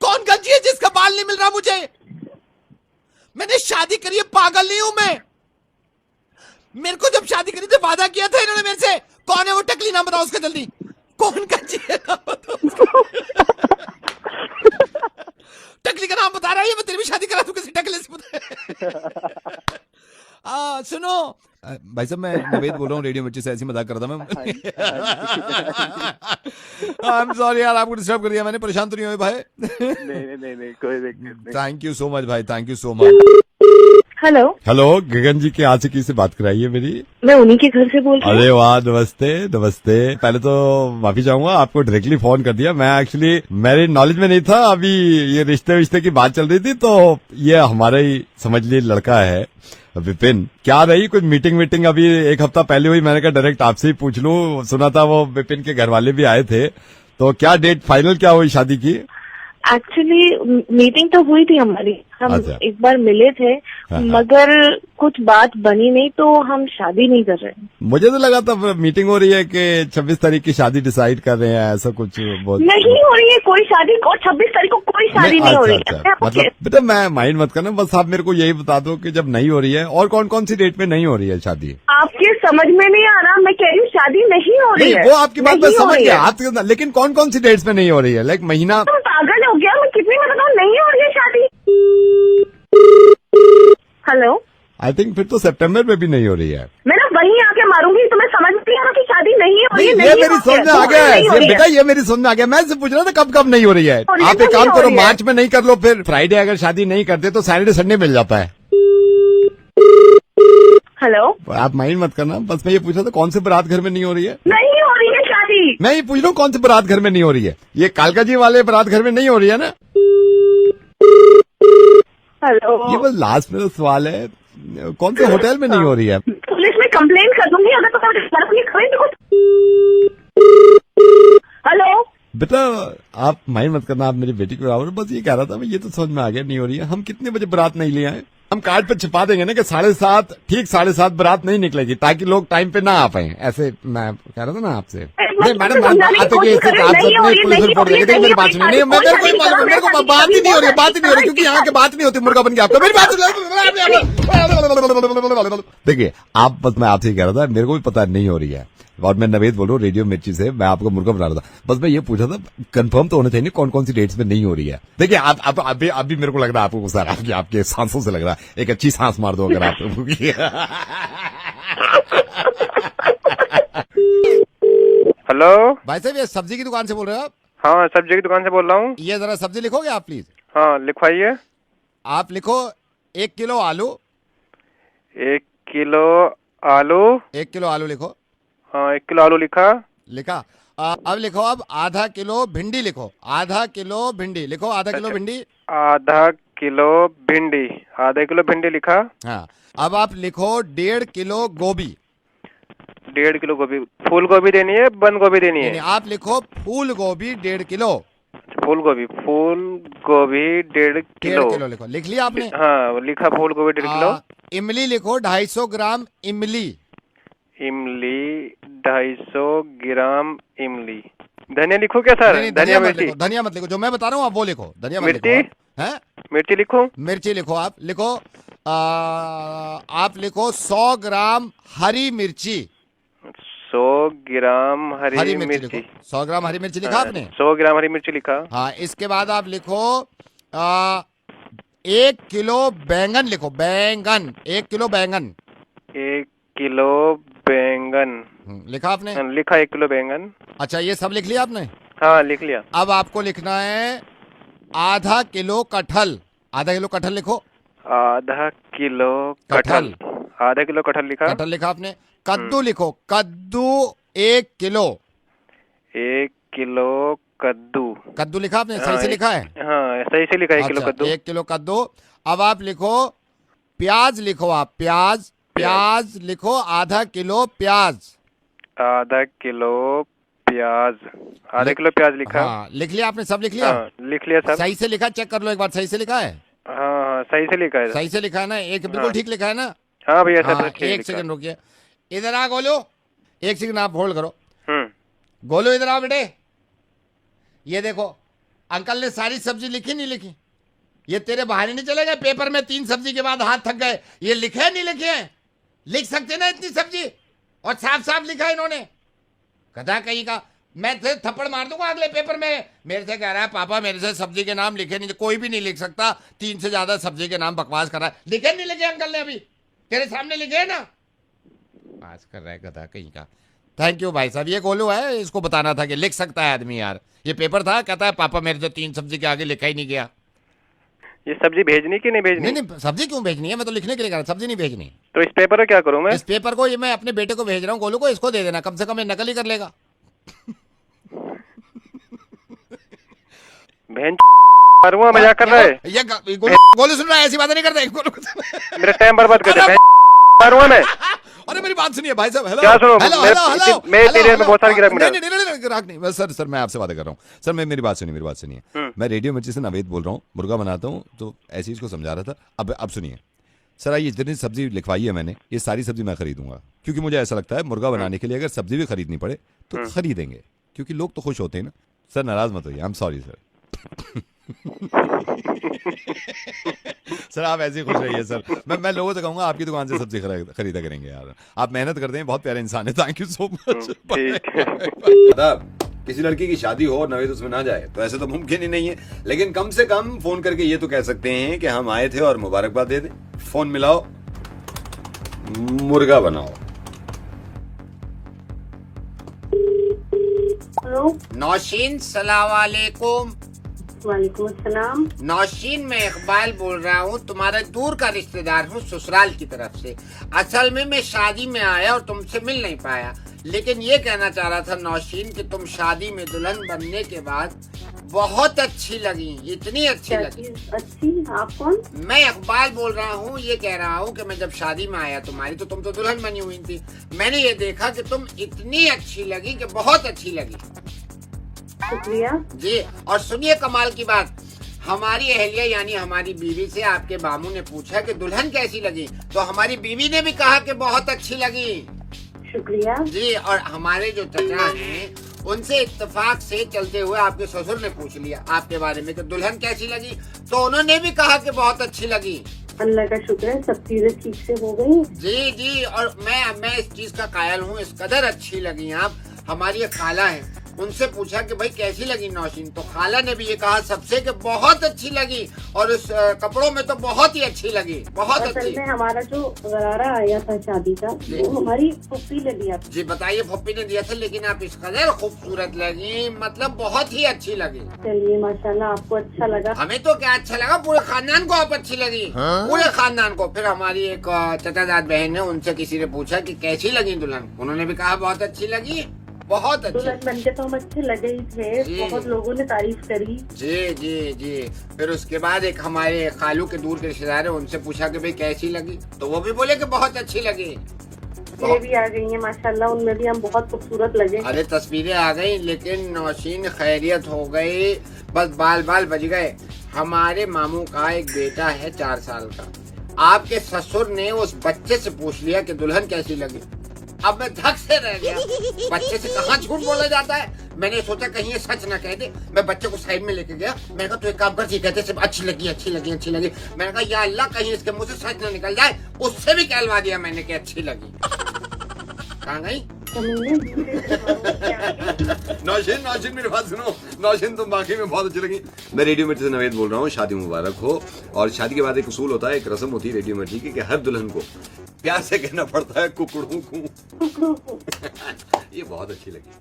कौन गंजी है जिसका बाल नहीं मिल रहा मुझे? मैंने शादी करी है, पागल नहीं हूं मैं। मेरे को जब शादी करी थी वादा किया था इन्होंने मेरे से। कौन है वो टकली, नाम बताओ उसका जल्दी। कौन गंजी है, नाम बताओ उसका। टकली का नाम बता रहा है, मैं तेरी भी शादी करा तू किसी टकले से बता। सुनो भाई साहब, मैं नवेद बोल रहा हूँ, रेडियो मिर्ची से ऐसी मजाक कर रहा था मैं। आई एम सॉरी यार, आपको डिस्टर्ब कर दिया मैंने, परेशान तो नहीं हुए भाई? नहीं कोई दिक्कत नहीं। थैंक यू सो मच भाई, thank you so much. Hello hello, Gagan ji के आशिकी से बात कराइए मेरी। मैं उन्हीं के घर से बोल रही हूँ। अरे वाह, नमस्ते नमस्ते। पहले तो माफी चाहूंगा, आपको डायरेक्टली फोन कर दिया। मैं एक्चुअली मेरे नॉलेज में नहीं था, अभी ये रिश्ते की बात चल रही थी, तो ये हमारा ही समझ लीजिए लड़का है विपिन। क्या रही कुछ मीटिंग अभी 1 हफ्ता पहले हुई, मैंने कहा डायरेक्ट आपसे ही पूछ लूं। सुना था वो विपिन के घर वाले भी आए थे, तो क्या डेट फाइनल क्या हुई शादी की? एक्चुअली मीटिंग तो हुई थी हमारी, हम अच्छा। एक बार मिले थे, मगर कुछ बात बनी नहीं, तो हम शादी नहीं कर रहे हैं। मुझे तो लगा था मीटिंग हो रही है कि 26 तारीख की शादी डिसाइड कर रहे हैं, ऐसा कुछ बहुत नहीं हो रही है कोई शादी, और 26 तारीख को कोई शादी नहीं हो रही है। मतलब बेटा मैं माइंड मत करना, बस आप मेरे को यही बता दो कि जब नहीं हो रही है, और कौन कौन सी डेट में नहीं हो रही है शादी? आपके समझ में नहीं आ रहा, मैं कह रही हूँ शादी नहीं हो रही है। वो आपकी बात मैं समझ गया, आप लेकिन कौन कौन सी डेट्स में नहीं हो रही है? लाइक महीना। तुम पागल हो गया, मैं कितनी मैं बताऊँ नहीं हो रही है शादी। हेलो, आई थिंक फिर तो सितंबर में भी नहीं हो रही है। मैं ना वहीं आके मारूंगी, तुम्हें समझ नहीं आ रहा कि शादी नहीं हो रही है। ये मेरी समझ में आ गया है बेटा, ये मेरी समझ में आ गया। मैं इससे पूछ रहा था कब नहीं हो रही है। आप एक काम करो, मार्च में नहीं कर लो, फिर फ्राइडे अगर शादी नहीं करते तो सैटरडे संडे मिल जाता है। हेलो, आप माइंड मत करना, बस मैं ये पूछ रहा था कौन से बारात घर में नहीं हो रही है? नहीं हो रही है शादी। मैं ये पूछ रहा हूँ कौन से बारात घर में नहीं हो रही है? ये कालका जी वाले बारात घर में नहीं हो रही है ना? हेलो, ये बस लास्ट मेरा सवाल है, कौन से होटल में नहीं हो रही है? पुलिस में कंप्लेंट कर दूंगी अगर तो। हेलो बेटा आप माइंड मत करना, आप मेरी बेटी को बराबर। बस ये कह रहा था मैं, ये तो समझ में आ गया नहीं हो रही है। हम कितने बजे बारात नहीं ले आए? हम कार्ड पे छिपा देंगे ना कि 7:30, ठीक 7:30 बारात नहीं निकलेगी, ताकि लोग टाइम पे ना आ पाए। ऐसे मैं कह रहा था ना आपसे। नहीं मैडम, मेरी बात सुनिए, मेरे को बात ही नहीं हो रही, क्योंकि यहाँ की बात नहीं होती, मुर्गा बन गया आपका। मेरी बात देखिए, आप बस मैं आपसे कह रहा था, मेरे को भी पता नहीं हो रही है, और मैं नवेद बोल रहा हूँ रेडियो मिर्ची से, मैं आपको मुर्गा बना रहा था। बस मैं ये पूछा था, कंफर्म तो होना चाहिए कौन कौन सी डेट्स में नहीं हो रही है। देखिए आप अभी मेरे को लग रहा है आपको गुस्सा आपके सांसों से लग रहा है, एक अच्छी सांस मार दो अगर आप। हेलो भाई साहब, ये सब्जी की दुकान से बोल रहे हो आप? हाँ, सब्जी की दुकान से बोल रहा हूँ। ये जरा सब्जी लिखोगे आप प्लीज? हाँ लिखवाइए। आप लिखो 1 किलो आलू। 1 किलो आलू। 1 किलो आलू लिखो। हाँ, 1 किलो आलू लिखा। अब लिखो, अब आधा किलो भिंडी लिखो। आधा किलो भिंडी लिखो, आधा किलो भिंडी। आधा किलो भिंडी, आधा किलो भिंडी लिखा। हाँ, अब आप लिखो 1.5 किलो गोभी। 1.5 किलो गोभी। फूल गोभी देनी है, बंद गोभी देनी है? आप लिखो फूल गोभी 1.5 किलो। फूल गोभी 1.5 किलो लिखो। लिख लिया आपने? हाँ लिखा, फूल गोभी 1.5 किलो। इमली लिखो 250 ग्राम इमली। इमली 250 ग्राम इमली। धनिया लिखो क्या सर? धनिया मिर्ची? धनिया मत लिखो, जो मैं बता रहा हूँ आप वो लिखो। धनिया मिर्ची है? मिर्ची लिखो। मिर्ची लिखो। आप लिखो आप लिखो 100 ग्राम हरी मिर्ची। 100 ग्राम हरी मिर्ची। 100 ग्राम हरी मिर्ची लिखा आपने? 100 ग्राम हरी मिर्ची लिखा। हाँ, इसके बाद आप लिखो 1 किलो बैंगन लिखो। बैंगन 1 किलो बैंगन। 1 किलो बैंगन लिखा आपने? लिखा 1 किलो बैंगन। अच्छा, ये सब लिख लिया आपने? हाँ लिख लिया। अब आपको लिखना है आधा किलो कटहल। आधा किलो कटहल लिखो। आधा किलो कटहल। आधा किलो कटहल लिखा। कटहल लिखा आपने? कद्दू लिखो। कद्दू 1 किलो। 1 किलो कद्दू। कद्दू लिखा आपने? सही से लिखा है? हाँ सही से लिखा। 1 किलो कद्दू। 1 किलो कद्दू। अब आप लिखो प्याज लिखो। आप प्याज लिखो, आधा किलो प्याज। आधा किलो प्याज। आधा किलो प्याज लिखा। हाँ, लिख लिया आपने? सब लिख लिया? हाँ, लिख लिया सब। सही से लिखा? चेक कर लो एक बार, सही से लिखा है? हाँ सही से लिखा है। सही से लिखा है ना? एक बिल्कुल ठीक लिखा है ना? हाँ भैया, सब ठीक। 1 सेकंड रुकिए। इधर आ गोलू, एक सेकंड आप होल्ड करो। गोलू इधर आओ बेटे। ये देखो अंकल ने सारी सब्जी लिखी नहीं लिखी? ये तेरे बहाने नहीं चलेगा पेपर में 3 सब्जी के बाद हाथ थक गए। ये लिखे है नहीं लिखे हैं? लिख सकते ना इतनी सब्जी, और साफ साफ लिखा है इन्होंने। गधा कहीं का, मैं थे थप्पड़ मार दूंगा अगले पेपर में। मेरे से कह रहा है पापा मेरे से सब्जी के नाम लिखे नहीं। कोई भी नहीं लिख सकता, 3 से ज्यादा सब्जी के नाम बकवास कर रहा है। लिखे नहीं लिखे अंकल ने? अभी तेरे सामने लिखे है ना? बकवास कर रहा है गधा कहीं का। थैंक यू भाई साहब। ये गोलू है, इसको बताना था कि लिख सकता है आदमी यार। ये पेपर था, कहता है पापा मेरे से 3 सब्जी के आगे लिखा ही नहीं गया। ये सब्जी भेजनी कि नहीं भेजनी? नहीं सब्जी क्यों भेजनी है, मैं तो लिखने के लिए कह रहा, सब्जी नहीं भेजनी। तो इस पेपर को क्या करूं मैं? इस पेपर को ये मैं अपने बेटे को भेज रहा हूँ, गोलू को, इसको दे देना, कम से कम ये नकल ही कर लेगा। बहन मारूंगा, मजाक कर रहा है ये गोलू सुन रहा है, ऐसी बातें नहीं करते गोलू। मेरा टाइम बर्बाद कर दे, मारूंगा मैं। अरे मेरी बात सुनिए भाई साहब। हेलो क्या सुनो? हेलो हेलो हेलो, मैं एरिया में बहुत सारे गिराक मिला। नहीं ग्राहक नहीं सर, मैं आपसे बातें कर रहा हूँ सर। मेरी बात सुनिए। मैं रेडियो मिर्ची से नवेद बोल रहा हूँ, मुर्गा बनाता हूँ, तो ऐसी इसको समझा रहा था। अब सुनिए सर, ये जितनी सब्जी लिखवाई है मैंने, ये सारी सब्जी मैं खरीदूंगा, क्योंकि मुझे ऐसा लगता है मुर्गा बनाने के लिए अगर सब्जी भी खरीदनी पड़े तो खरीदेंगे, क्योंकि लोग तो खुश होते हैं ना। सर नाराज मत होइए, I am sorry sir. Sir आप ऐसे ही खुश रहिए सर। मैं लोगों से कहूंगा आपकी दुकान से सब्जी खरीदा करेंगे यार। आप मेहनत करते हैं, बहुत प्यारे इंसान है। Thank you so much. किसी लड़की की शादी हो और नवेद उसमें ना जाए तो ऐसे तो मुमकिन ही नहीं है, लेकिन कम से कम फोन करके ये तो कह सकते हैं कि हम आए थे और मुबारकबाद दे दें। फोन मिलाओ, मुर्गा बनाओ। हेलो नौशीन सलाम वालेकुम। वालेकुम अस्सलाम। नौशीन मैं इकबाल बोल रहा हूँ, तुम्हारे दूर का रिश्तेदार हूँ ससुराल की तरफ से। असल में मैं शादी में आया और तुमसे मिल नहीं पाया, लेकिन ये कहना चाह रहा था नौशीन कि तुम शादी में दुल्हन बनने के बाद बहुत अच्छी लगी, इतनी अच्छी लगी। अच्छी? आप कौन? मैं इकबाल बोल रहा हूँ। ये कह रहा हूँ कि मैं जब शादी में आया तुम्हारी, तो तुम तो दुल्हन बनी हुई थी। मैंने ये देखा कि तुम इतनी अच्छी लगी कि बहुत अच्छी लगी। शुक्रिया जी। और सुनिए कमाल की बात, हमारी अहलिया यानी हमारी बीवी से आपके बामू ने पूछा कि दुल्हन कैसी लगी, तो हमारी बीवी ने भी कहा कि बहुत अच्छी लगी। शुक्रिया जी। और हमारे जो चचा हैं उनसे इत्तेफाक से चलते हुए आपके ससुर ने पूछ लिया आपके बारे में कि दुल्हन कैसी लगी, तो उन्होंने भी कहा कि बहुत अच्छी लगी। अल्लाह का शुक्र है, सब चीजें ठीक से हो गई। जी जी। और मैं इस चीज का कायल हूँ, इस कदर अच्छी लगी आप। हमारी एक खाला है, उनसे पूछा कि भाई कैसी लगी नौशीन, तो खाला ने भी ये कहा सबसे कि बहुत अच्छी लगी, और उस कपड़ों में तो बहुत ही अच्छी लगी, बहुत अच्छी। में हमारा जो गरारा आया था शादी का, वो हमारी फुप्पी ने दिया था। जी बताइए, फुप्पी ने दिया था, लेकिन आप इस कदर खूबसूरत लगी, मतलब बहुत ही अच्छी लगी। चलिए माशाल्लाह, आपको अच्छा लगा। हमें तो क्या अच्छा लगा, पूरे खानदान को आप अच्छी लगी। पूरे खानदान को। फिर हमारी एक चचाजाद बहन है, उनसे किसी ने पूछा कि कैसी लगी दुल्हन, उन्होंने भी कहा बहुत अच्छी लगी, बहुत अच्छी। दुल्हन बनके तो हम अच्छे लगे ही थे, बहुत लोगों ने तारीफ करी। जी जी जी। फिर उसके बाद एक हमारे खालू के दूर के रिश्तेदार है, उनसे पूछा कि भाई कैसी लगी, तो वो भी बोले कि बहुत अच्छी लगी। ये भी आ गई है माशाल्लाह, उनमें भी हम बहुत खूबसूरत लगे। अरे तस्वीरें आ गई, लेकिन नौशीन खैरियत हो गई, बस बाल बज गए। हमारे मामू का एक बेटा है 4 साल का, आपके ससुर ने उस बच्चे से पूछ लिया कि दुल्हन कैसी लगी। अब मैं धक से रह गया, बच्चे से कहाँ झूठ बोला जाता है। मैंने सोचा कहीं ये सच ना कह दे। मैं बच्चे को साइड में लेके गया, मैंने कहा तू एक काम कर, कहते सिर्फ अच्छी लगी अच्छी लगी अच्छी लगी। मैंने कहा या अल्लाह कहीं इसके मुंह से सच ना निकल जाए। उससे भी कहलवा दिया मैंने कि अच्छी लगी। कहाँ गई नौशीन मेरी बात सुनो। नौशीन तुम बाकी में बहुत अच्छी लगी। मैं रेडियो मिर्ची से नवेद बोल रहा हूँ। शादी मुबारक हो। और शादी के बाद एक उसूल होता है, एक रस्म होती है रेडियो मिर्ची की, कि हर दुल्हन को प्यार से कहना पड़ता है कुकड़ू को। ये बहुत अच्छी लगी।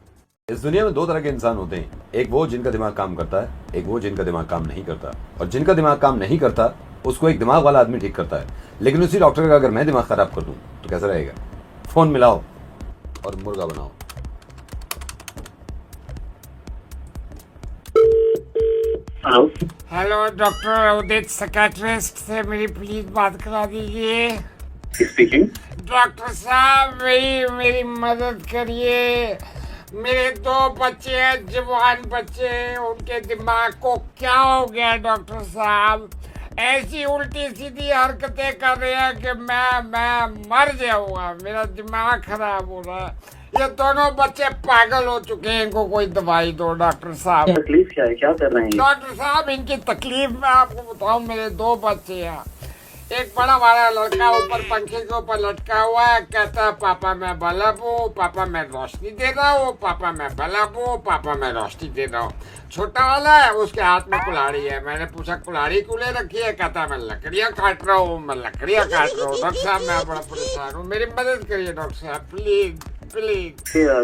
इस दुनिया में 2 तरह के इंसान होते हैं, एक वो जिनका दिमाग काम करता है, एक वो जिनका दिमाग काम नहीं करता। और जिनका दिमाग काम नहीं करता उसको एक दिमाग वाला आदमी ठीक करता है। लेकिन उसी डॉक्टर का अगर मैं दिमाग खराब कर दूं तो कैसा रहेगा? फोन मिलाओ और मुर्गा बनाओ। हेलो डॉक्टर उदित साइकियाट्रिस्ट से मेरी प्लीज बात करा दीजिए। स्पीकिंग। डॉक्टर साहब मेरी मदद करिए। मेरे 2 बच्चे हैं, जवान बच्चे, उनके दिमाग को क्या हो गया डॉक्टर साहब? ऐसी उल्टी सीधी हरकतें कर रहे हैं कि मैं मर जाऊंगा, मेरा दिमाग खराब हो रहा है। ये दोनों बच्चे पागल हो चुके हैं, इनको कोई दवाई दो डॉक्टर साहब। तकलीफ क्या है, क्या कर रहे हैं? डॉक्टर साहब इनकी तकलीफ मैं आपको बताऊं, मेरे 2 बच्चे हैं। एक बड़ा वाला लड़का ऊपर पंखे के ऊपर लटका हुआ है, कहता है पापा मैं बल्ब हूँ, पापा मैं रोशनी दे रहा हूँ, पापा मैं बल्ब हूँ, पापा मैं रोशनी दे रहा हूँ। छोटा वाला है, उसके हाथ में कुल्हाड़ी है। मैंने पूछा कुल्हाड़ी क्यों ले रखी है? कहता है मैं लकड़ियाँ काट रहा हूँ, मैं लकड़ियाँ काट रहा हूँ। डॉक्टर साहब मैं बड़ा परेशान हूँ, मेरी मदद करिए डॉक्टर साहब प्लीज प्लीज।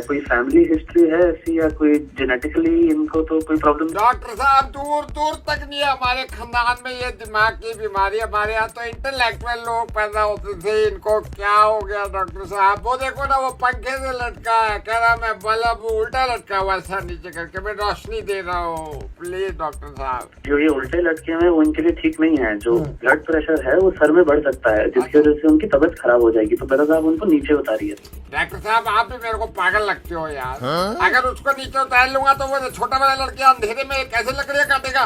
कोई फैमिली हिस्ट्री है ऐसी या कोई जेनेटिकली इनको तो कोई प्रॉब्लम? डॉक्टर साहब दूर दूर तक नहीं है हमारे खानदान में ये दिमाग की बीमारी। हमारे यहाँ तो इंटेलेक्चुअल लोग पैदा होते थे, इनको क्या हो गया डॉक्टर साहब? वो देखो ना, वो पंखे से लटका है, कह रहा मैं बल्ब उल्टा लटका हुआ ऐसा नीचे करके, मैं रोशनी दे रहा हूँ। प्लीज डॉक्टर साहब। जो ये उल्टे लटके हैं वो उनके लिए ठीक नहीं है। जो ब्लड प्रेशर है वो सर में बढ़ सकता है, जिसकी वजह से उनकी तबीयत खराब हो जाएगी। तो मेरा साहब उनको नीचे उतारिए। डॉक्टर साहब आप भी मेरे को पागल लगते हो यार। अगर उसको नीचे उतार लूंगा तो वो छोटा वाला लड़का अंधेरे में कैसे लकड़ियाँ काटेगा?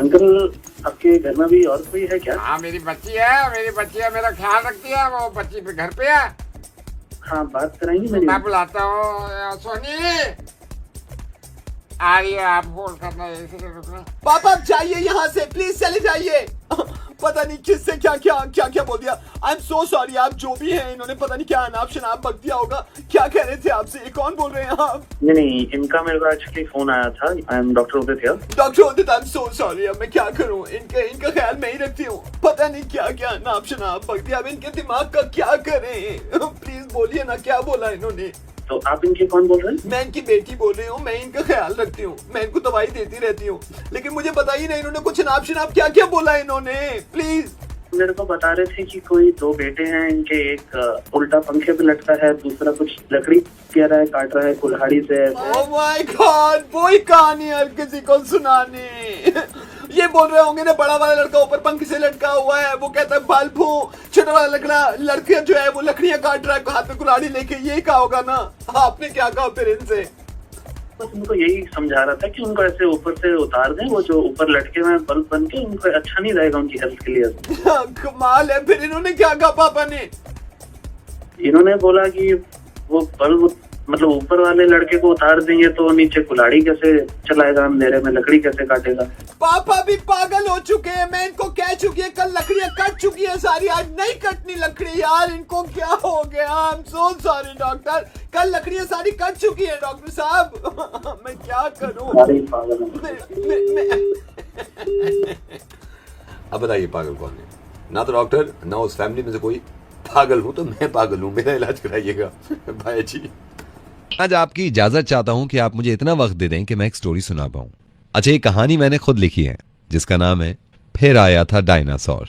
अंकल आपके घर में भी और कोई है क्या? हाँ मेरी बच्ची है, मेरा ख्याल रखती है। वो बच्ची पे घर पे है। हाँ बात कराएंगे मेरी? मैं बुलाता हूँ। सोनी आ रही है, आप फोन करना है। पापा आप जाइए यहाँ से, प्लीज चले जाइए। पता नहीं किससे क्या बोल दिया। I am so sorry. आप जो भी हैं, इन्होंने पता नहीं क्या अनाप शनाप बक दिया होगा। क्या कह रहे थे आपसे? ये कौन बोल रहे हैं आप? नहीं, इनका मेरे को एक्चुअली फोन आया था। I am doctor Udit here. Doctor Udit, I am so sorry. अब मैं क्या करूं? इनका ख्याल मैं ही रखती हूँ। पता नहीं क्या अनाप शनाप बक दिया। अब इनके दिमाग का क्या करें? प्लीज बोलिए ना, क्या बोला इन्होंने? तो आप इनके कौन बोल रहे हैं? मैं इनकी बेटी बोल रही हूँ। मैं इनका ख्याल रखती हूँ, मैं इनको दवाई देती रहती हूँ। लेकिन मुझे बताइए ना, इन्होंने कुछ नाप शनाप क्या बोला इन्होंने? प्लीज। मेरे को बता रहे थे कि कोई 2 बेटे हैं इनके, एक उल्टा पंखे पे लटका है, दूसरा कुछ लकड़ी कह रहा है, काट रहा है कुल्हाड़ी से। ओह माय गॉड, वही कहानी हर किसी को सुनानी। ये बोल रहे होंगे ना, बड़ा वाला लड़का ऊपर पंखे से लटका हुआ है, वो कहता है बल्ब हूँ। छोटा वाला लड़का जो है वो लकड़ियाँ काट रहा है हाथ में कुल्हाड़ी लेके। यही कहा होगा ना? आपने क्या कहा फिर इनसे? बस उनको यही समझा रहा था कि उनको ऐसे ऊपर से उतार दें, वो जो ऊपर लटके हुए बल्ब बन के, उनको अच्छा नहीं रहेगा उनकी हेल्थ के लिए। कमाल है। फिर इन्होंने क्या कहा पापा ने? इन्होंने बोला कि वो बल्ब मतलब ऊपर वाले लड़के को उतार देंगे तो नीचे कुल्हाड़ी कैसे चलाएगा, अंधेरे में लकड़ी कैसे काटेगा। पापा भी पागल हो चुके हैं। मैं इनको कह चुकी है, कल लकड़ियाँ कट चुकी है सारी, आज नहीं कटनी लकड़ी। यार इनको क्या हो गया? I am so sorry doctor. कल लकड़ियाँ सारी कट चुकी है डॉक्टर साहब। मैं क्या करूँ? अब बताइए पागल कौन है? ना तो डॉक्टर, ना उस फैमिली में से कोई पागल हूँ, तो मैं पागल हूँ। मेरा इलाज कराइएगा भाई जी। आज आपकी इजाजत चाहता हूं कि आप मुझे इतना वक्त दे दें कि मैं एक स्टोरी सुना पाऊं। अच्छा, ये कहानी मैंने खुद लिखी है जिसका नाम है फिर आया था डायनासोर।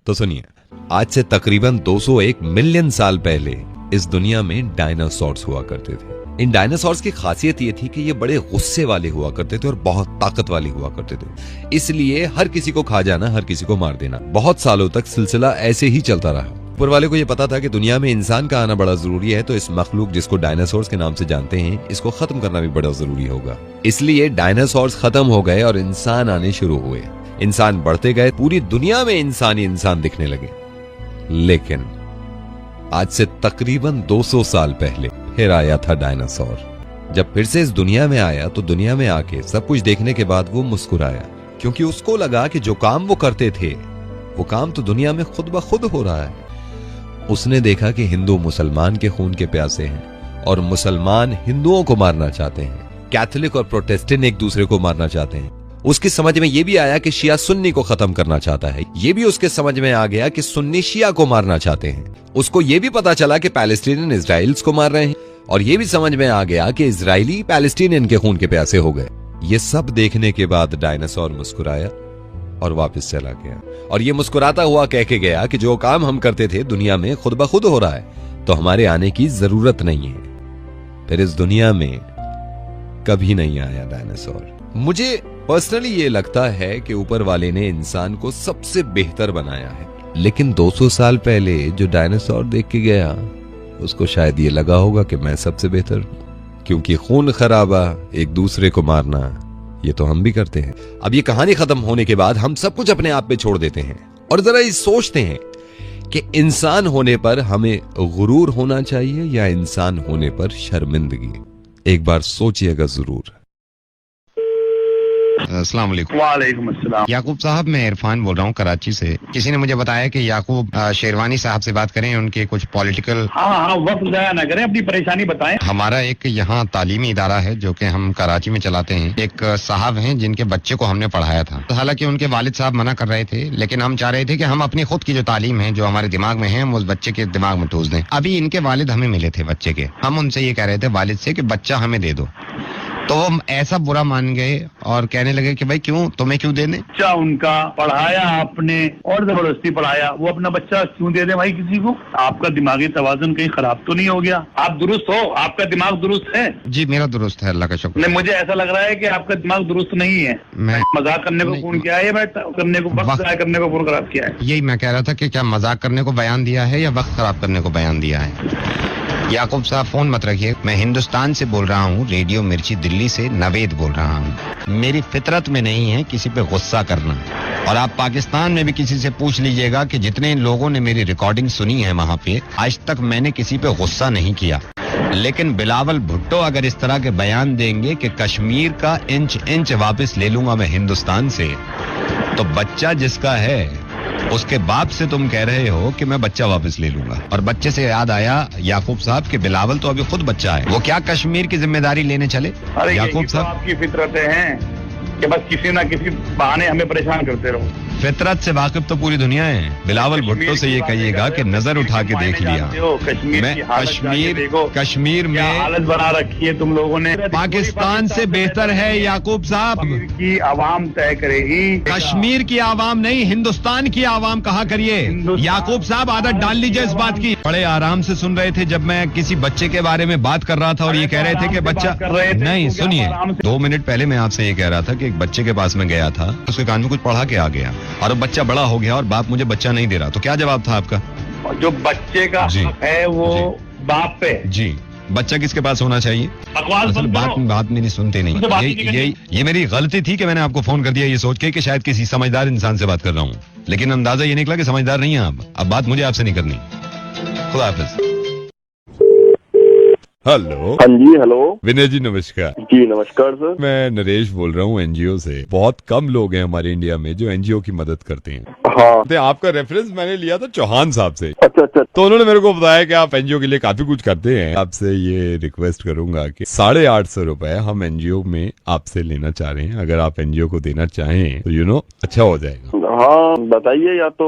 तो सुनिए, आज से तकरीबन 201 मिलियन साल पहले इस दुनिया में डायनासोर्स हुआ करते थे। इन डायनासोर्स की खासियत ये थी कि ये बड़े गुस्से वाले हुआ करते थे और बहुत ताकत वाले हुआ करते थे। इसलिए हर किसी को खा जाना, हर किसी को मार देना, बहुत सालों तक सिलसिला ऐसे ही चलता रहा। ऊपर वाले को ये पता था कि दुनिया में इंसान का आना बड़ा जरूरी है, तो इस मखलूक जिसको डायनासोर्स के नाम से जानते हैं, इसको खत्म करना भी बड़ा जरूरी होगा। इसलिए डायनासोर्स खत्म हो गए और इंसान आने शुरू हुए। इंसान बढ़ते गए, पूरी दुनिया में इंसान दिखने लगे। लेकिन आज से तकरीबन 200 साल पहले फिर आया था डायनासोर। जब फिर से इस दुनिया में आया तो दुनिया में आके सब कुछ देखने के बाद वो मुस्कुराया, क्योंकि उसको लगा कि जो काम वो करते थे वो काम तो दुनिया में खुद ब खुद हो रहा है। उसने देखा कि हिंदू मुसलमान के खून के प्यासे हैं और मुसलमान हिंदुओं को मारना चाहते हैं, कैथोलिक और प्रोटेस्टेंट एक दूसरे को मारना चाहते हैं। उसकी समझ में यह भी आया कि शिया सुन्नी को खत्म करना चाहता है। यह भी उसके समझ में आ गया कि सुन्नी शिया को मारना चाहते हैं। उसको यह भी पता चला कि पैलेस्टीनियन इजराइल्स को मार रहे हैं, और यह भी समझ में आ गया कि इजरायली पैलेस्टीनियन के खून के प्यासे हो गए। ये सब देखने के बाद डायनासोर मुस्कुराया और वापस चला गया, और ये मुस्कुराता हुआ कह के गया कि जो काम हम करते थे दुनिया में खुद ब खुद हो रहा है, तो हमारे आने की जरूरत नहीं है। फिर इस दुनिया में कभी नहीं आया डायनासोर। मुझे पर्सनली ये लगता है कि ऊपर वाले ने इंसान को सबसे बेहतर बनाया है, लेकिन 200 साल पहले जो डायनासोर देख के गया उसको शायद ये लगा होगा कि मैं सबसे बेहतर हूं, क्योंकि खून खराबा, एक दूसरे को मारना, ये तो हम भी करते हैं। अब ये कहानी खत्म होने के बाद हम सब कुछ अपने आप पे छोड़ देते हैं और जरा ये सोचते हैं कि इंसान होने पर हमें गुरूर होना चाहिए या इंसान होने पर शर्मिंदगी। एक बार सोचिएगा जरूर। अस्सलाम वालेकुम। वालेकुम अस्सलाम। याकूब साहब, मैं इरफान बोल रहा हूँ कराची से। किसी ने मुझे बताया कि याकूब शेरवानी साहब से बात करें, उनके कुछ पॉलिटिकल। हाँ, वक्त जाया ना करें, अपनी परेशानी बताएं। हमारा एक यहाँ तालीमी इदारा है जो कि हम कराची में चलाते हैं। एक साहब हैं जिनके बच्चे को हमने पढ़ाया था। हालांकि उनके वालिद साहब मना कर रहे थे, लेकिन हम चाह रहे थे कि हम अपनी खुद की जो तालीम है, जो हमारे दिमाग में है, हम उस बच्चे के दिमाग में ठूस दें। अभी इनके वालिद हमें मिले थे बच्चे के। हम उनसे ये कह रहे थे वालिद से कि बच्चा हमें दे दो, तो वो ऐसा बुरा मान गए और कहने लगे कि भाई क्यों, तुम्हें क्यों देने? बच्चा उनका पढ़ाया आपने और जबरदस्ती पढ़ाया, वो अपना बच्चा क्यों दे दे भाई किसी को? आपका दिमागी तवाज़ुन कहीं खराब तो नहीं हो गया? आप दुरुस्त हो? आपका दिमाग दुरुस्त है? जी मेरा दुरुस्त है, अल्लाह का शुक्र। नहीं, मुझे ऐसा लग रहा है कि आपका दिमाग दुरुस्त नहीं है। मैं मजाक करने को फोन किया है या मैं करने को वक्त ज़ाया करने को फोन खराब किया है? यही मैं कह रहा था कि क्या मजाक करने को बयान दिया है या वक्त खराब करने को बयान दिया है? याकूब साहब फोन मत रखिए, मैं हिंदुस्तान से बोल रहा हूँ, रेडियो मिर्ची दिल्ली से नवेद बोल रहा हूँ। मेरी फितरत में नहीं है किसी पे गुस्सा करना, और आप पाकिस्तान में भी किसी से पूछ लीजिएगा कि जितने लोगों ने मेरी रिकॉर्डिंग सुनी है वहाँ पे, आज तक मैंने किसी पे गुस्सा नहीं किया। लेकिन बिलावल भुट्टो अगर इस तरह के बयान देंगे कि कश्मीर का इंच इंच वापस ले लूंगा मैं हिंदुस्तान से, तो बच्चा जिसका है उसके बाप से तुम कह रहे हो कि मैं बच्चा वापस ले लूंगा। और बच्चे से याद आया याकूब साहब कि बिलावल तो अभी खुद बच्चा है, वो क्या कश्मीर की जिम्मेदारी लेने चले? याकूब साहब, आपकी फितरतें हैं कि बस किसी ना किसी बहाने हमें परेशान करते रहो। फितरत से वाकिफ तो पूरी दुनिया है। बिलावल भुट्टो से ये कहिएगा कि नजर उठा के देख लिया, मैं कश्मीर में हालत बना रखी है तुम लोगों ने। पाकिस्तान से बेहतर है याकूब साहब। की आवाम तय करेगी। कश्मीर की आवाम नहीं, हिंदुस्तान की आवाम कहा करिए। याकूब साहब आदत डाल लीजिए इस बात की। बड़े आराम से सुन रहे थे जब मैं किसी बच्चे के बारे में बात कर रहा था और ये कह रहे थे कि बच्चा नहीं। सुनिए, 2 मिनट पहले मैं आपसे ये कह रहा था कि एक बच्चे के पास में गया था, उसके कान में कुछ पढ़ा के आ गया और अब बच्चा बड़ा हो गया और बाप मुझे बच्चा नहीं दे रहा। तो क्या जवाब था आपका? जो बच्चे का है वो बाप पे। जी, बच्चा किसके पास होना चाहिए? बात मेरी सुनते नहीं। ये मेरी गलती थी कि मैंने आपको फोन कर दिया ये सोच के कि शायद किसी समझदार इंसान से बात कर रहा हूँ, लेकिन अंदाजा ये निकला कि समझदार नहीं है आप। अब बात मुझे आपसे नहीं करनी। खुदा हाफिज। हेलो। हाँ जी, हेलो विनय जी, नमस्कार। जी नमस्कार सर। मैं नरेश बोल रहा हूँ एनजीओ से। बहुत कम लोग हैं हमारे इंडिया में जो एनजीओ की मदद करते हैं। हाँ, तो आपका रेफरेंस मैंने लिया था चौहान साहब से। अच्छा अच्छा। तो उन्होंने मेरे को बताया कि आप एनजीओ के लिए काफी कुछ करते हैं। आपसे ये रिक्वेस्ट करूंगा कि 850 रुपए हम एनजीओ में आपसे लेना चाह रहे हैं। अगर आप एनजीओ को देना चाहें तो अच्छा हो जाएगा। हाँ बताइए, या तो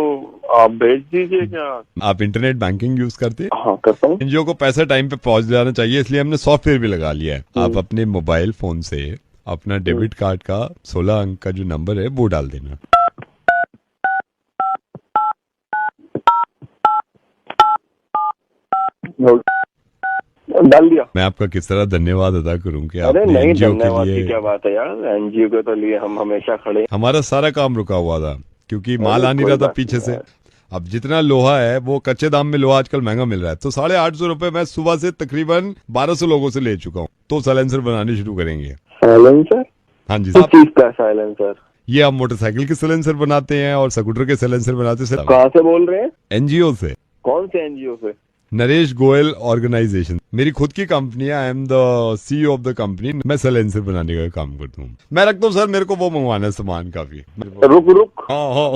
आप भेज दीजिए। क्या आप इंटरनेट बैंकिंग यूज करते हैं? हाँ करता हूँ। एनजीओ को पैसा टाइम पे पहुंच जाना चाहिए, इसलिए हमने सॉफ्टवेयर भी लगा लिया है। आप अपने मोबाइल फोन से अपना डेबिट कार्ड का 16 अंक का जो नंबर है वो डाल देना। डाल दिया। मैं आपका किस तरह धन्यवाद अदा करूं कि अरे आपने नहीं, एनजीओ धन्यवाद के लिए। की क्या बात है यार, एनजीओ के तो लिए हम हमेशा खड़े। हमारा सारा काम रुका हुआ था क्योंकि माल आ नहीं रहा था पीछे से। अब जितना लोहा है वो कच्चे दाम में लोहा आजकल महंगा मिल रहा है, तो 850 रुपए मैं सुबह से तकरीबन 1200 लोगों से ले चुका हूँ। तो साइलेंसर बनाने शुरू करेंगे। साइलेंसर? हाँ जी किस चीज का साइलेंसर? ये आप मोटरसाइकिल के साइलेंसर बनाते हैं और स्कूटर के साइलेंसर बनाते हैं। कहाँ से बोल रहे हैं? एनजीओ से। कौन से एनजीओ से? नरेश गोयल ऑर्गेनाइजेशन। मेरी खुद की कंपनी है, I am the CEO of the company. मैं साइलेंसर बनाने का काम करता हूँ। मैं रखता हूँ सर, मेरे को वो मंगवाना है सामान काफी। रुक हाँ